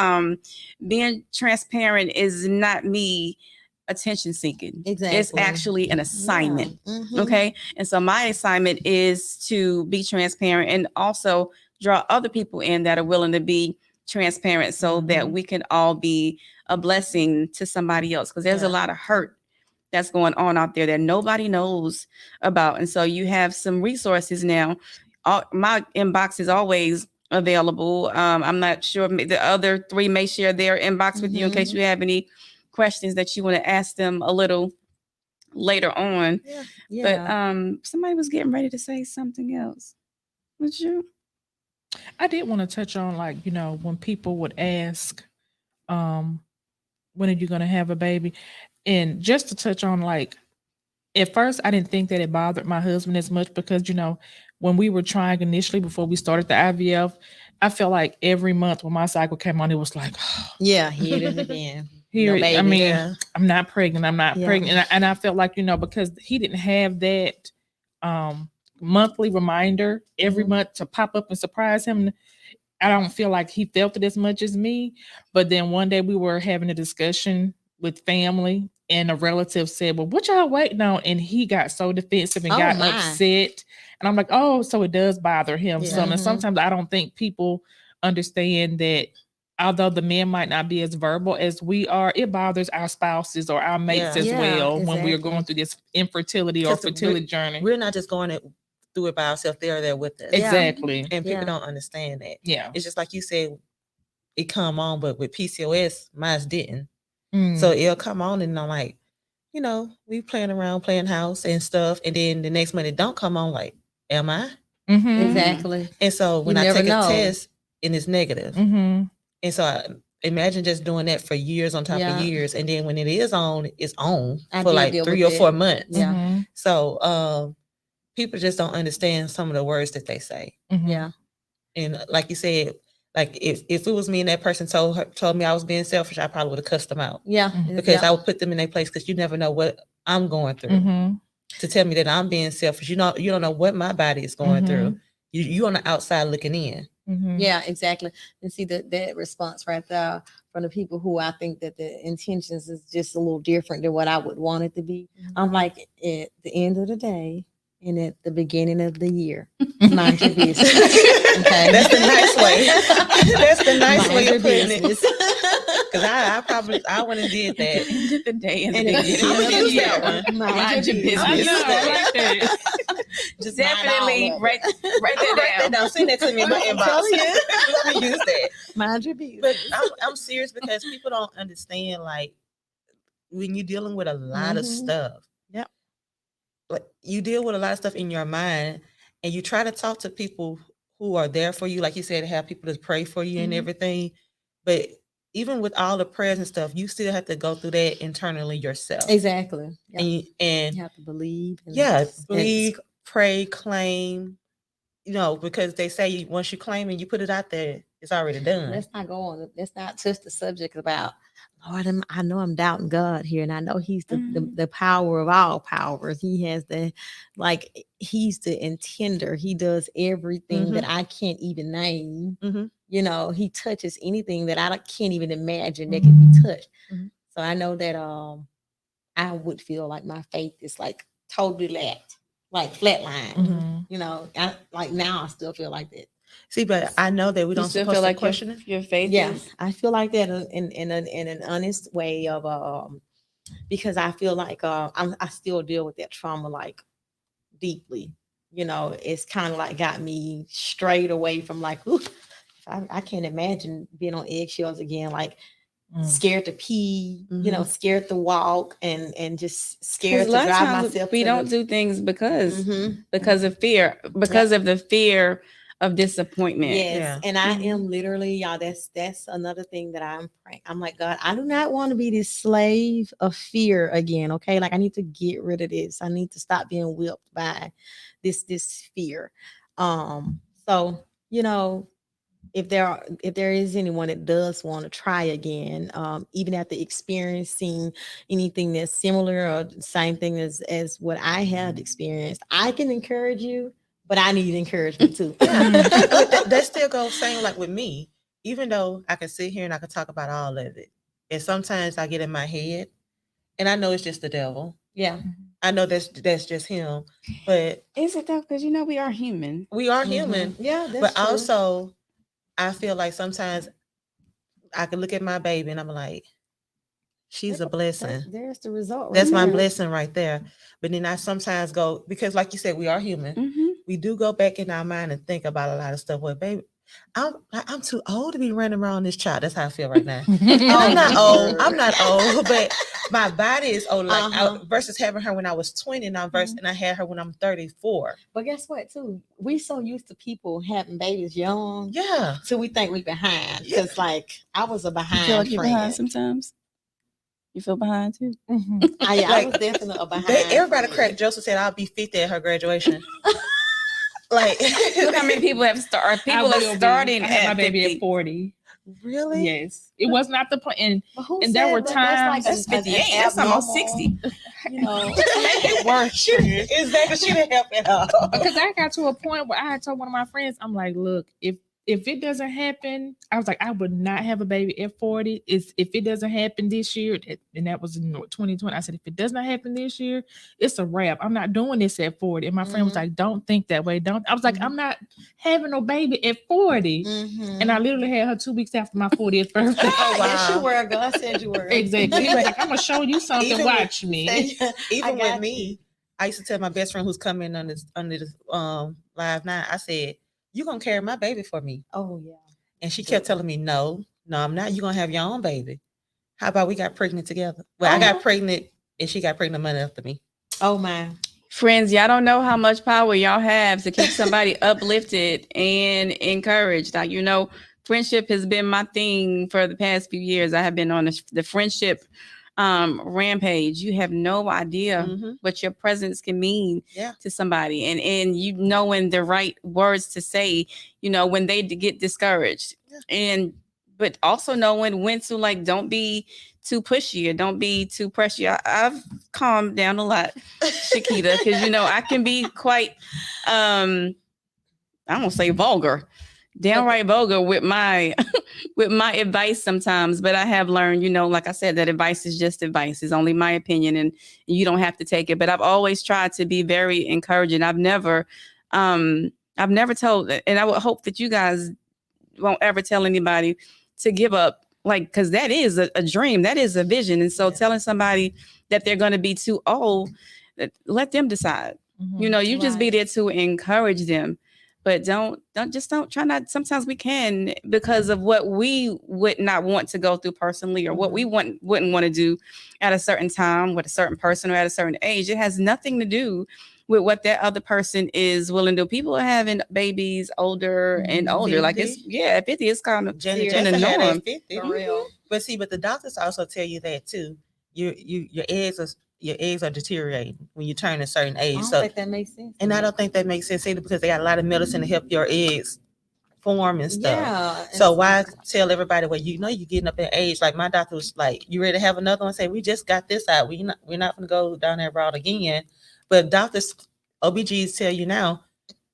being transparent is not me attention seeking. Exactly. It's actually an assignment. Yeah. Mhm. Okay. And so my assignment is to be transparent, and also draw other people in that are willing to be transparent, so that we can all be a blessing to somebody else. Because there's a lot of hurt that's going on out there that nobody knows about. And so you have some resources now. My inbox is always available. I'm not sure, the other three may share their inbox with you in case you have any questions that you want to ask them a little later on. Yeah. But somebody was getting ready to say something else. Was you? I did want to touch on, like, when people would ask, when are you going to have a baby? And just to touch on, like, at first I didn't think that it bothered my husband as much, because, when we were trying initially, before we started the IVF, I felt like every month when my cycle came on, it was like, Yeah, here it is again. here, No baby. I mean, Yeah. I'm not pregnant. I'm not Yeah. pregnant. And I felt like, because he didn't have that monthly reminder every month to pop up and surprise him, I don't feel like he felt it as much as me. But then one day we were having a discussion with family, and a relative said, well, what y'all waiting on? And he got so defensive and Oh, got my. upset. And I'm like, oh, so it does bother him. Yeah. And sometimes I don't think people understand that although the men might not be as verbal as we are, it bothers our spouses or our mates as Yeah, well when we are exactly. going through this infertility or 'Cause fertility journey. We're not just going through it by ourselves. They're there with us. Yeah. Exactly. And people Yeah. don't understand that. Yeah. It's just like you said, it come on, but with PCOS, mine didn't. Mm. So it'll come on, and I'm like, we playing around, playing house and stuff. And then the next month it don't come on, like, am I? Mhm. Exactly. And so when You I never take know. a test and it's negative. Mhm. And so imagine just doing that for years on top Yeah. of years. And then when it is on, it's on I for did like deal 3 with or it. 4 months. Yeah. Mhm. So people just don't understand some of the words that they say. Mhm. Yeah. And like you said, like if it was me and that person told me I was being selfish, I probably would have cussed them out, Yeah. because yeah. I would put them in their place, because you never know what I'm going through. Mhm. To tell me that I'm being selfish, you don't know what my body is going through. You on the outside looking in. Mhm. Yeah, exactly. And see that response right there from the people who I think that the intentions is just a little different than what I would want it to be. I'm like, at the end of the day and at the beginning of the year, mind your business. Okay, That's the nice way. That's the nice Mind way your of putting it. business. Because I went and did that. End of the day and the And it- beginning I'm of gonna the use that year. one. Mind your business. I know, I like that. Just Definitely write that down. down. Send that to me in my I'm inbox. telling you. Let me use that. Mind your business. But I'm serious, because people don't understand, like, when you're dealing with a lot of stuff. Yep. Like, you deal with a lot of stuff in your mind, and you try to talk to people who are there for you, like you said, have people to pray for you and everything. But even with all the prayers and stuff, you still have to go through that internally yourself. Exactly. Yeah. And You have to believe. And yeah, believe, pray, claim, because they say once you claim and you put it out there, it's already done. Let's not go on. Let's not touch the subject about Lord. I know I'm doubting God here, and I know He's the power of all powers. He has He's the intender. He does everything that I can't even name. He touches anything that I can't even imagine that can be touched. So I know that I would feel like my faith is like totally flatline. Now I still feel like that. See, but I know that we don't still supposed feel to like question it. your faith. Yeah, is? I feel like that in an honest way of because I feel like I still deal with that trauma like deeply. It's kind of like got me strayed away from like, ooh, I can't imagine being on eggshells again, like scared to pee, scared to walk, and just scared to drive myself. We don't do things because of fear, because of the fear of disappointment. Yes, Yeah. and I am literally, y'all. That's another thing that I'm praying. I'm like, God, I do not want to be this slave of fear again. Okay, like I need to get rid of this. I need to stop being whipped by this fear. So if there is anyone that does want to try again, even after experiencing anything that's similar or same thing as what I had experienced, I can encourage you, but I need encouragement too. That still goes same like with me. Even though I can sit here and I can talk about all of it, and sometimes I get in my head, and I know it's just the devil. Yeah, I know that's just him. But is it though? Because we are human. We are human. Yeah, that's but true. Also, I feel like sometimes I can look at my baby and I'm like, she's a blessing. There's the result. That's my blessing right there. But then I sometimes go, because like you said, we are human. We do go back in our mind and think about a lot of stuff. Well, baby, I'm too old to be running around this child. That's how I feel right now. I'm not old, but my body is old. Like versus having her when I was 20, and I had her when I'm 34. But guess what? Too, we so used to people having babies young. Yeah. So we think we behind. Because like I was a behind. You feel like you're behind sometimes. You feel behind too. I was definitely a behind. Everybody cracked. Joseph said I'll be 50 at her graduation. Like, look how many people have started. People are starting at my baby 50. at 40. Really? Yes. It was not the plan. And there were times that's 58. That's almost 60. Make it worse. Exactly. She didn't help at all. Because I got to a point where I had told one of my friends, I'm like, look, if it doesn't happen, I was like, I would not have a baby at 40. If it doesn't happen this year, and that was in 2020, I said, if it does not happen this year, it's a wrap. I'm not doing this at 40. And my friend was like, don't think that way. I was like, I'm not having no baby at 40. And I literally had her 2 weeks after my 40th birthday. Oh, wow. Yes, you were. God said you were. Exactly. Like, I'm going to show you something. Watch me. Even with me, I used to tell my best friend who's coming on this live now, I said, you're going to carry my baby for me. Oh, yeah. And she kept telling me, no, I'm not. You're going to have your own baby. How about we got pregnant together? Well, I got pregnant and she got pregnant a month after me. Oh, my. Friends, y'all don't know how much power y'all have to keep somebody uplifted and encouraged. Like, friendship has been my thing for the past few years. I have been on the friendship rampage. You have no idea what your presence can mean to somebody, and knowing the right words to say, when they get discouraged, but also knowing when to don't be too pushy or don't be too pressure. I've calmed down a lot, Shakita, because I can be quite I won't say vulgar, downright vulgar with my advice sometimes, but I have learned, like I said, that advice is just advice. It's only my opinion, and you don't have to take it. But I've always tried to be very encouraging. I've never told, and I would hope that you guys won't ever tell anybody to give up, because that is a dream, that is a vision. And so telling somebody that they're going to be too old, let them decide. You just be there to encourage them. But don't try not. Sometimes we can, because of what we would not want to go through personally, or what we wouldn't want to do at a certain time with a certain person or at a certain age. It has nothing to do with what that other person is willing to do. People are having babies older and older. 50. Like 50 is kind of the norm. 50. For real. But the doctors also tell you that too. Your eggs are, your eggs are deteriorating when you turn a certain I age. don't So, think that makes sense. and I don't think that makes sense either because they got a lot of medicine to help your eggs form and stuff. Yeah. So why tell everybody, well, you know, you're getting up in age. Like my doctor was like, you ready to have another one? Say, we just got this out. We're not going to go down that route again. But doctors, OBGs tell you now,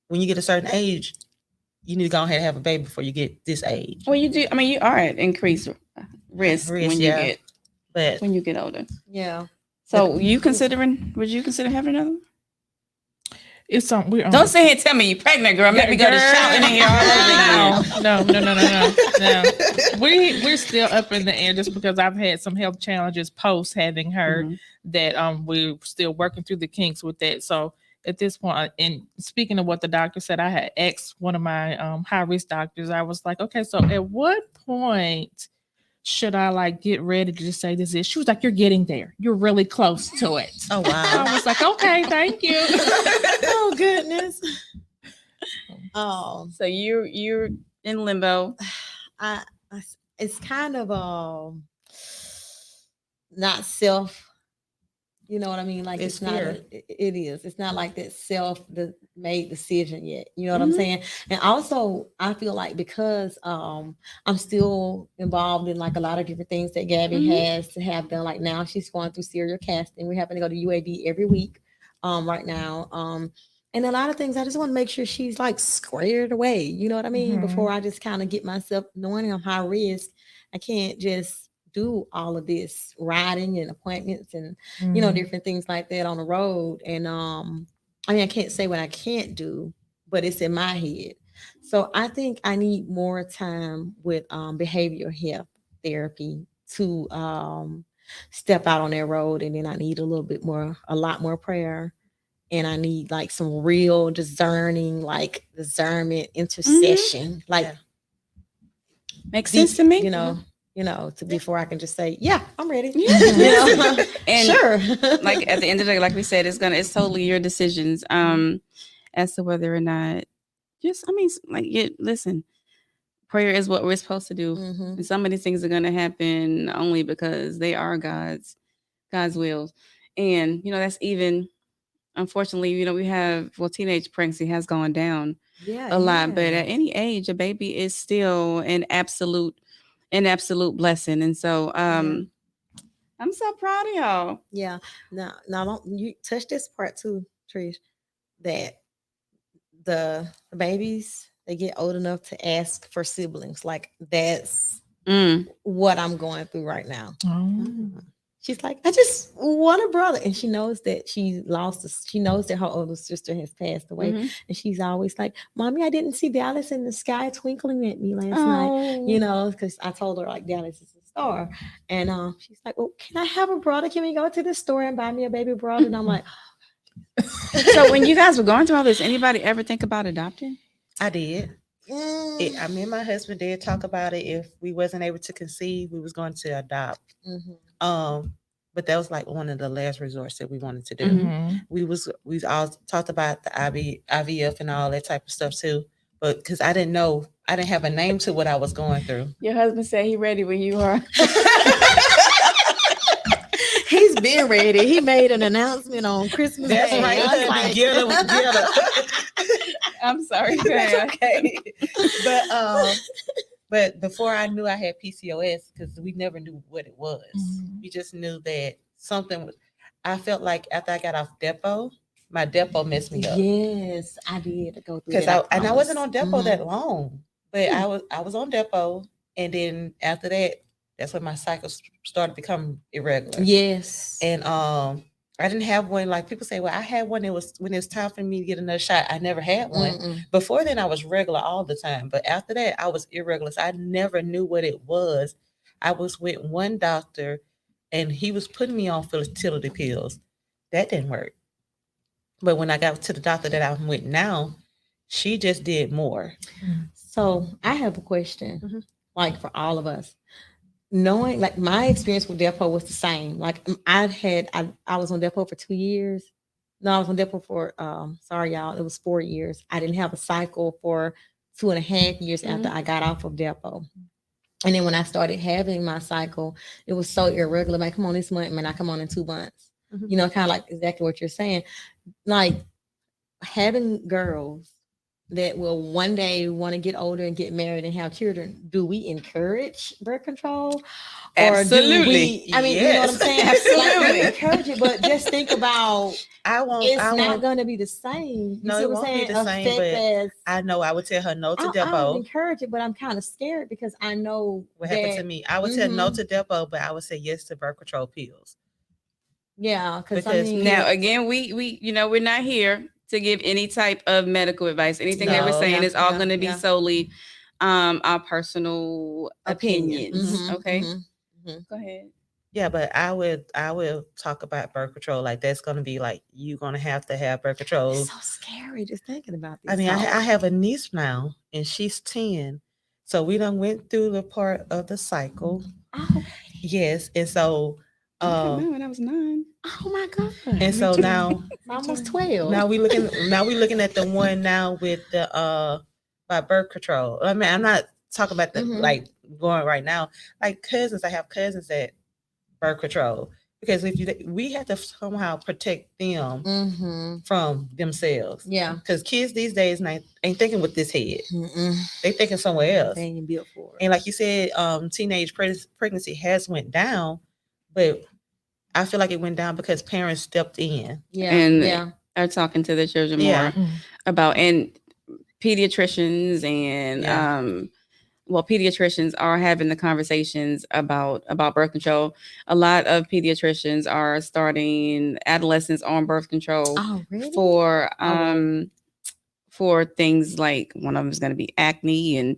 when you get a certain age, you need to go ahead and have a baby before you get this age. Well, you do. I mean, you are at increased risk when you But get older. Yeah. So would you consider having another one? It's something we're Don't sit here and tell me you're pregnant, girl. Maybe go to shouting in here all over again. No. We're still up in the air just because I've had some health challenges post having her that we're still working through the kinks with that. So at this point, and speaking of what the doctor said, I had asked one of my high risk doctors. I was like, okay, so at what point should I like get ready to just say this is? She was like, you're getting there. You're really close to it. Oh wow. I was like, okay, thank you. Oh goodness. Oh, So you're in limbo. I it's kind of not self. You know what I mean? Like It's it's not. fear. It is. It's not like that made decision yet. You know what I'm saying? And also, I feel like because I'm still involved in like a lot of different things that Gabby has to have done. Like now, she's going through serial casting. We're having to go to UAB every week. Right now. And a lot of things I just want to make sure she's like squared away. You know what I mean? Before I just kind of get myself knowing I'm high risk, I can't just do all of this riding and appointments and you know different things like that on the road. And I mean I can't say what I can't do, but it's in my head. So I think I need more time with behavioral health therapy to step out on that road. And then I need a lot more prayer. And I need like some real discernment, intercession, like Yeah. Makes sense to me. you know, before I can just say, yeah, I'm ready. Yeah. You know? And sure. like at the end of the day, like we said, it's totally your decisions as to whether or not listen, prayer is what we're supposed to do. And some of these things are gonna happen only because they are God's wills. And that's even unfortunately, we have teenage pregnancy has gone down a lot, but at any age, a baby is still an absolute blessing. And so I'm so proud of y'all. Yeah. Now don't you touch this part too, Trish, that the babies, they get old enough to ask for siblings. Like that's what I'm going through right now. She's like, I just want a brother. And she knows that she knows that her older sister has passed away. And she's always like, Mommy, I didn't see Dallas in the sky twinkling at me last night. You know, because I told her like Dallas is a star. And she's like, well, can I have a brother? Can we go to the store and buy me a baby brother? And I'm like, so when you guys were going through all this, anybody ever think about adopting? I did. Me and my husband did talk about it. If we wasn't able to conceive, we was going to adopt. But that was like one of the last resorts that we wanted to do. We all talked about the IVF and all that type of stuff too. But because I didn't have a name to what I was going through. Your husband said he ready when you are. He's been ready. He made an announcement on Christmas That's Day. right. Like, Get her. I'm sorry. That's okay. But before I knew I had PCOS, because we never knew what it was. We just knew that something was. I felt like after I got off depot, my depot messed me up. Yes, I did go through Because that. I wasn't on depot that long, but I was on depot, and then after that, that's when my cycles started to become irregular. Yes, and I didn't have one like people say. Well, I had one. It was when it was time for me to get another shot. I never had one. Before then, I was regular all the time, but after that, I was irregular. So I never knew what it was. I was with one doctor, and he was putting me on fertility pills. That didn't work. But when I got to the doctor that I'm with now, she just did more. So I have a question, like for all of us. Knowing like my experience with depot was the same. Like I was on depot for 2 years. No, I was on depot for sorry y'all, it was 4 years. I didn't have a cycle for 2.5 years after I got off of depot. And then when I started having my cycle, it was so irregular. Like, come on this month, man, I come on in 2 months. Mhm. You know, kind of like exactly what you're saying. Like having girls that will one day want to get older and get married and have children, do we encourage birth control? Or Absolutely. do we, I mean, you know what I'm Yes. saying? Absolutely. Like, we encourage it, but just think about it's I not won't. going to be the same. You No, see it what I'm won't be saying? the same, Effect but as I know I would tell her no to I would Depo. encourage it, but I'm kind of scared because I know What happened to that, me? I would tell no Mhm. to Depo, but I would say yes to birth control pills. Yeah, because I Because mean, Now, again, we we're not here to give any type of medical advice. Anything that we're No. saying Yeah, is all yeah, going to be yeah. solely our personal opinions. Mhm, Okay, mhm, mhm. go ahead. Yeah, but I will talk about birth control. Like that's gonna be like you're gonna have to have birth control. It's so scary just thinking about this. I mean, I talk. have a niece now, and she's 10. So we done went through the part of the cycle. Oh, Yes, and so I had mine when I was 9. oh my God. and so too. now Almost 12. now we looking at the one now with the by birth control. I mean, I'm not talking about the Mhm. like going right now. Like cousins, I have cousins that birth control because we have to somehow protect them Mm-hmm. from themselves. Yeah. Because kids these days ain't thinking with this head. Mm-mm. They thinking somewhere else. They ain't built for it. And like you said, teenage pregnancy has went down, but I feel like it went down because parents stepped in. Yeah. And Yeah. are talking to the children Yeah. more about, and pediatricians and Yeah. pediatricians are having the conversations about birth control. A lot of pediatricians are starting adolescents on birth control Oh, really? for things like, one of them is going to be acne, and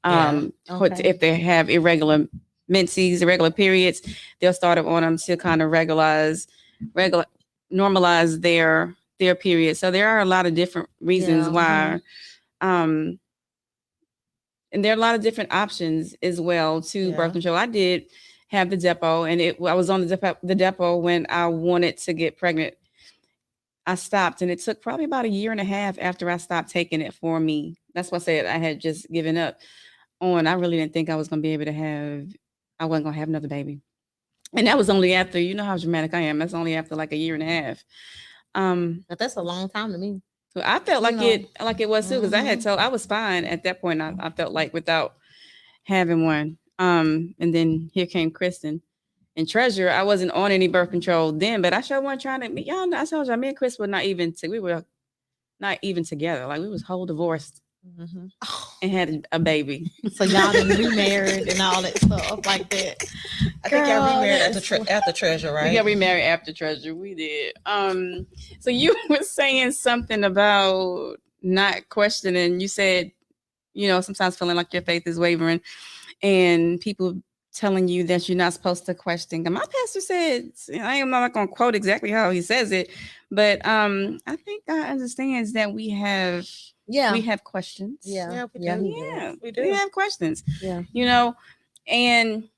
Yeah. Okay. if they have irregular menses, irregular periods, they'll start on them to kind of normalize their period. So there are a lot of different reasons Yeah. why, and there are a lot of different options as well to birth Yeah. control. I did have the depot, and I was on the depot when I wanted to get pregnant. I stopped, and it took probably about a year and a half after I stopped taking it for me. That's why I said I had just given up on. I really didn't think I was going to be able to I wasn't going to have another baby. And that was only after, you know how dramatic I am. That's only after like a year and a half. But that's a long time to me. So I felt like it was too, because I had Mhm. told, I was fine at that point. I felt like without having one. And then here came Kristen and Treasure. I wasn't on any birth control then, but I sure wasn't trying to. Y'all know, I told y'all, me and Chris were not even. We were not even together. Like, we was whole divorced Mhm. and had a baby. So y'all been remarried and all that stuff like that. I think y'all Girl, remarried that after Treasure, right? We got remarried after Treasure. We did. So you were saying something about not questioning. You said, sometimes feeling like your faith is wavering, and people telling you that you're not supposed to question. And my pastor said, I am not going to quote exactly how he says it, but I think God understands that we have questions. Yeah. Yeah, we Yeah, do. he does. Yeah, We we do. have questions. Yeah. And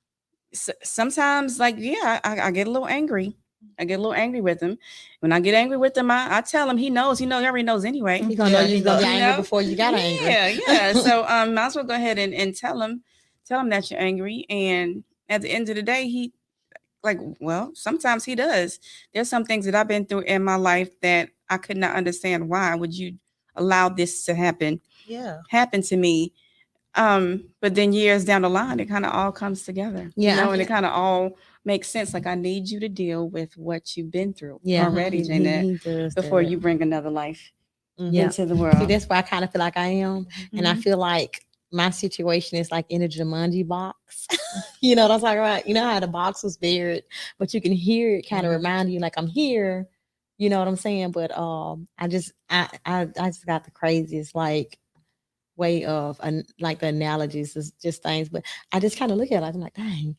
sometimes, like, I get a little angry. I get a little angry with him. When I get angry with him, I tell him, he knows. He already knows anyway. He gonna know you're gonna be You angry know? before you got angry. Yeah. So might as well go ahead and tell him that you're angry. And at the end of the day, he, like, well, sometimes he does. There's some things that I've been through in my life that I could not understand. Why would you allow this to happen to me? But then years down the line, it kind of all comes together. Yeah. And it kind of all makes sense. Like, I need you to deal with what you've been through Yeah. already, He Jeanette, does before that. you bring another life Yeah. into the world. See, that's why I kind of feel like I am. And I Mhm. feel like my situation is like in a Jumanji box. You know what I'm talking about? You know how the box was buried, but you can hear it kind of remind you like I'm here. You know what I'm saying? But I just got the craziest like way of like the analogies is just things. But I just kind of look at it like, I'm like, dang,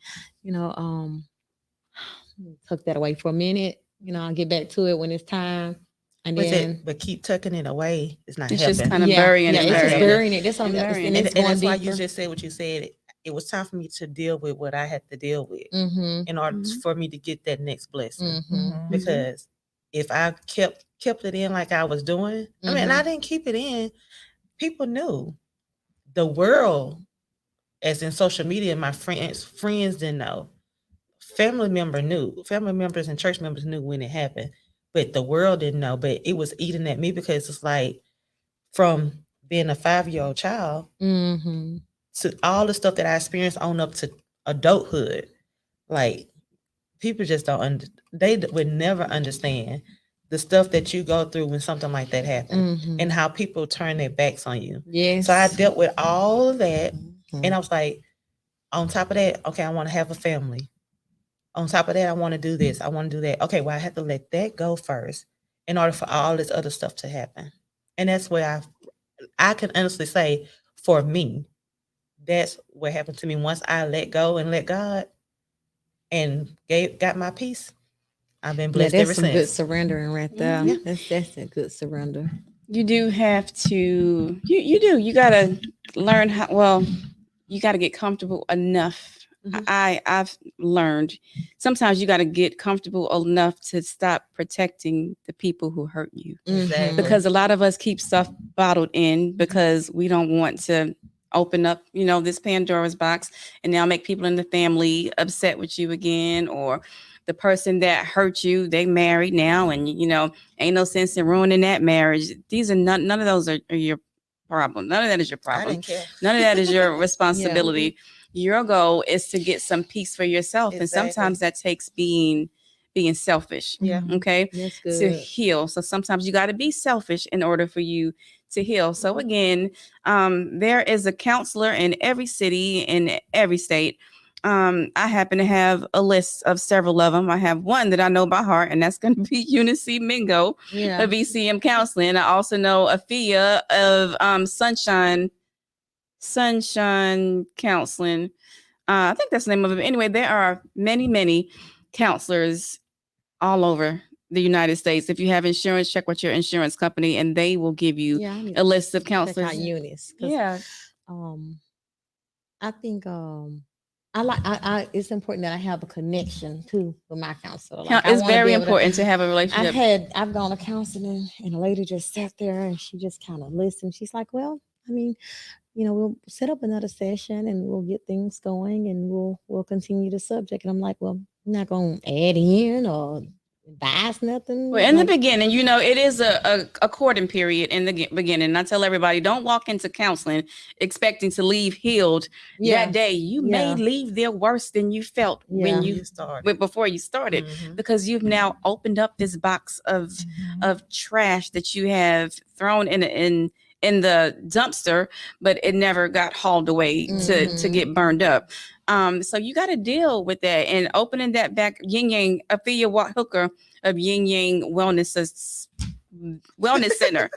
tuck that away for a minute. I'll get back to it when it's time. And then But keep tucking it away. It's not It's helping. just kind of burying yeah, it. it's just burying it. burying it. That's what I'm And burying and it. it's And going that's why you deeper. just said what you said. It was time for me to deal with what I had to deal with Mm-hmm. in order Mhm. for me to get that next blessing. Mm-hmm. Because if I kept it in like I was doing, I mean, I didn't keep it in. People knew. The world, as in social media, my friends didn't know. family members and church members knew when it happened, but the world didn't know. But it was eating at me because it's like from being a 5-year-old child Mm-hmm. to all the stuff that I experienced on up to adulthood. Like people just they would never understand the stuff that you go through when something like that happens Mm-hmm. and how people turn their backs on you. Yes. So I dealt with all of that. Mhm. And I was like, on top of that, okay, I want to have a family. On top of that, I want to do this. I want to do that. Okay, well, I have to let that go first in order for all this other stuff to happen. And that's where I can honestly say, for me, that's what happened to me. Once I let go and let God and got my peace, I've been Yeah, blessed that's ever some good since. surrendering right there. Yeah. That's a good surrender. You do have to. You gotta learn how. Well, you gotta get comfortable enough. Mhm. I've learned sometimes you gotta get comfortable enough to stop protecting the people who hurt you. Exactly. Because a lot of us keep stuff bottled in because we don't want to open up, this Pandora's box and now make people in the family upset with you again, or the person that hurt you, they married now, and ain't no sense in ruining that marriage. These are none of those are your problem. None of that is your I problem. didn't care. None of that is your responsibility. Your goal is to get some peace for yourself. And Exactly. sometimes that takes being selfish. Yeah. Okay. That's To good. heal. So sometimes you got to be selfish in order for you to heal. So again, there is a counselor in every city, in every state. I happen to have a list of several of them. I have one that I know by heart, and that's going to be Eunice Mingo Yeah. of ECM Counseling. I also know Afia of Sunshine Counseling. I think that's the name of it. Anyway, there are many counselors all over the United States. If you have insurance, check with your insurance company, and they will give you Yeah, I need a list of to check out counselors. Eunice. 'Cause, Yeah, I think I it's important that I have a connection too with my counselor. Like, I it's wanna be very able to- important to have a relationship. I've gone to counseling and a lady just sat there and she just kind of listened. She's like, well, I mean, we'll set up another session and we'll get things going and we'll continue the subject. And I'm like, well, I'm not gonna add in or advise nothing. Well, in the Like, beginning, it is a courting period in the beginning. And I tell everybody, don't walk into counseling expecting to leave healed that day. You may Yeah. leave there worse than you felt Yeah. when you started. before you started, Mhm. because you've now opened up this box of trash that you have thrown in the dumpster, but it never got hauled away to Mhm. get burned up. So you got to deal with that, and opening that back. Yin Yang Afia Hooker of Yin Yang Wellness Center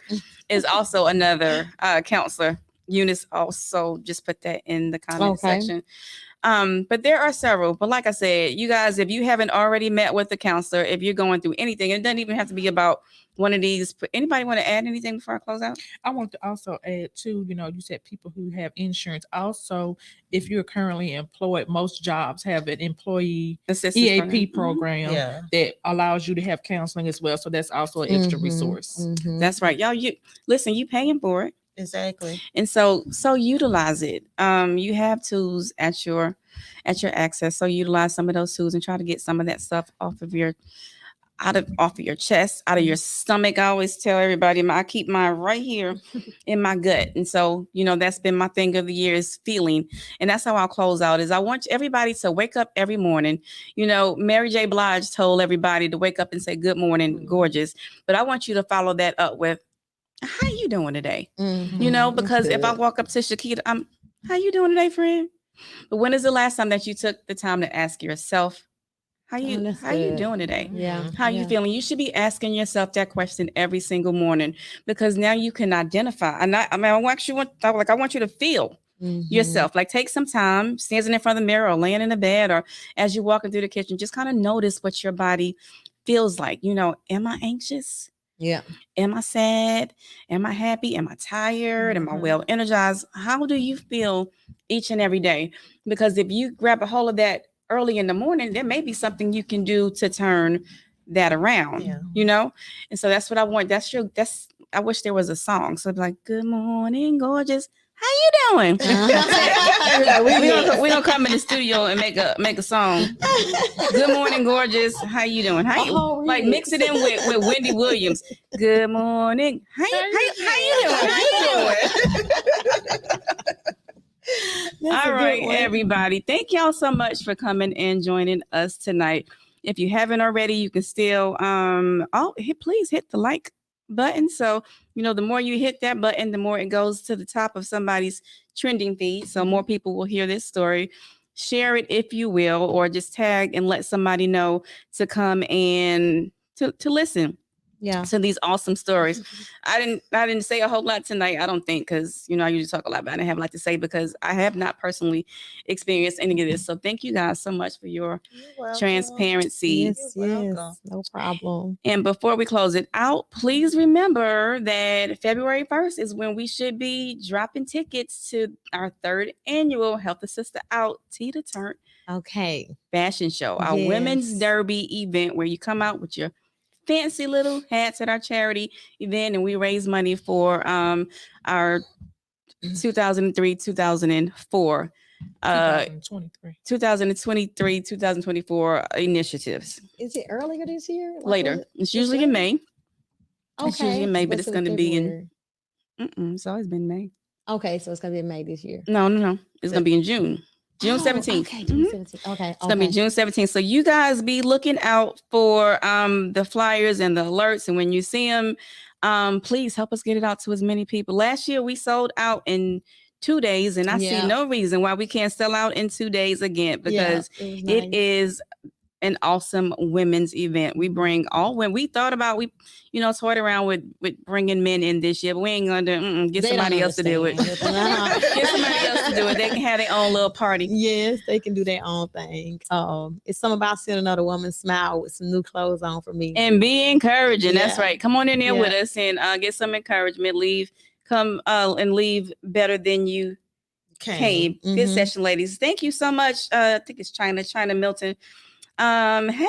is also another counselor. Eunice also just put that in the comment Okay. section. But there are several. But like I said, you guys, if you haven't already met with the counselor, if you're going through anything, it doesn't even have to be about one of these. Anybody want to add anything before I close out? I want to also add too, you said people who have insurance. Also, if you're currently employed, most jobs have an employee Assistance EAP program. program Yeah. that allows you to have counseling as well. So that's also an extra resource. Mhm. That's right. Y'all, you listen, you paying for it. Exactly. And so utilize it. You have tools at your access. So utilize some of those tools and try to get some of that stuff off of your chest, out of your stomach. I always tell everybody, I keep mine right here in my gut. And so, that's been my thing of the year, is feeling. And that's how I'll close out, is I want everybody to wake up every morning. Mary J. Blige told everybody to wake up and say, good morning, gorgeous. But I want you to follow that up with, how you doing today? Mhm. Because That's if I good. walk up to Shakita, how you doing today, friend? But when is the last time that you took the time to ask yourself, how you that's doing good. today? Yeah. How you feeling? You should be asking yourself that question every single morning, because now you can identify. And I want you to feel yourself. Like, take some time, standing in front of the mirror or laying in the bed, or as you're walking through the kitchen, just kind of notice what your body feels like. Am I anxious? Yeah. Am I sad? Am I happy? Am I tired? Am I well energized? How do you feel each and every day? Because if you grab a hold of that early in the morning, there may be something you can do to turn that around. Yeah. And so that's what I want. I wish there was a song. So it's like, good morning, gorgeous. how you doing? Uh-huh. we gonna come in the studio and make a song. Good morning, gorgeous. How you doing? How you like mix it in with Wendy Williams? Good morning. How you doing? How you doing? All right, everybody. Thank y'all so much for coming and joining us tonight. If you haven't already, you can still please hit the like button. So, the more you hit that button, the more it goes to the top of somebody's trending feed. So more people will hear this story. Share it if you will, or just tag and let somebody know to come and to listen. Yeah. To these awesome stories. I didn't say a whole lot tonight, I don't think, because I usually talk a lot, but I didn't have a lot to say because I have not personally experienced any of this. So thank you guys so much for your transparency. Yes, no problem. And before we close it out, please remember that February 1st is when we should be dropping tickets to our 3rd annual Help a Sister Out Tea to Turn fashion show, our women's derby event where you come out with your fancy little hats at our charity event, and we raise money for our 2023 2024 initiatives. Is it earlier this year? Later. It's usually in May. It's usually in May, but it's going to be in it's always been May. Okay, so it's going to be in May this year. No. It's going to be in June. June 17th. Okay, June 17th. Okay. It's going to be June 17th. So you guys be looking out for the flyers and the alerts. And when you see them, please help us get it out to as many people. Last year, we sold out in 2 days. And I see no reason why we can't sell out in 2 days again, because it is an awesome women's event. We bring all women. We thought about, toyed around with bringing men in this year, but we ain't gonna get somebody else to do it. Get somebody else to do it. They can have their own little party. Yes, they can do their own thing. It's something about seeing another woman smile with some new clothes on for me. And be encouraging. That's right. Come on in there with us and get some encouragement. Come and leave better than you came. Good session, ladies. Thank you so much. I think it's China Milton. Hey, Maya Renee.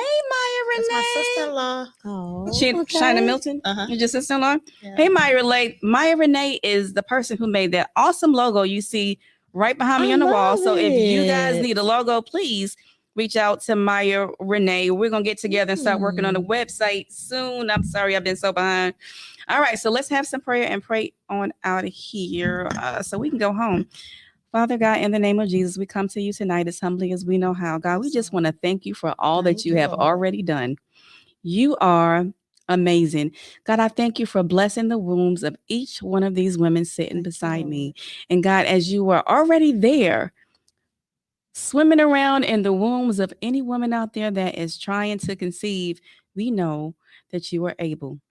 That's my sister-in-law. Oh, China Milton. You're your sister-in-law. Yeah. Hey, Maya Renee. Maya Renee is the person who made that awesome logo you see right behind me on the wall. So if you guys need a logo, please reach out to Maya Renee. We're gonna get together and start working on the website soon. I'm sorry, I've been so behind. All right, so let's have some prayer and pray on out of here so we can go home. Father God, in the name of Jesus, we come to you tonight as humbly as we know how. God, we just want to thank you for all that you have already done. You are amazing. God, I thank you for blessing the wombs of each one of these women sitting beside me. And God, as you are already there, swimming around in the wombs of any woman out there that is trying to conceive, we know that you are able.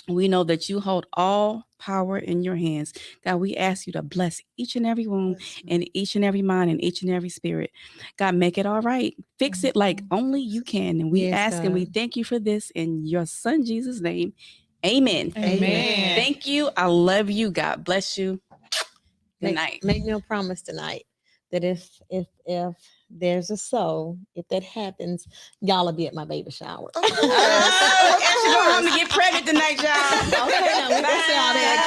We know that you hold all power in your hands. God, we ask you to bless each and every womb and each and every mind and each and every spirit. God, make it all right. Fix it like only you can. And we ask and we thank you for this in your son, Jesus' name. Amen. Amen. Thank you. I love you. God bless you. Good night. Make me a promise tonight that if there's a soul, if that happens, y'all will be at my baby shower. And she go home to get pregnant tonight, y'all. Okay, now we gonna say all that.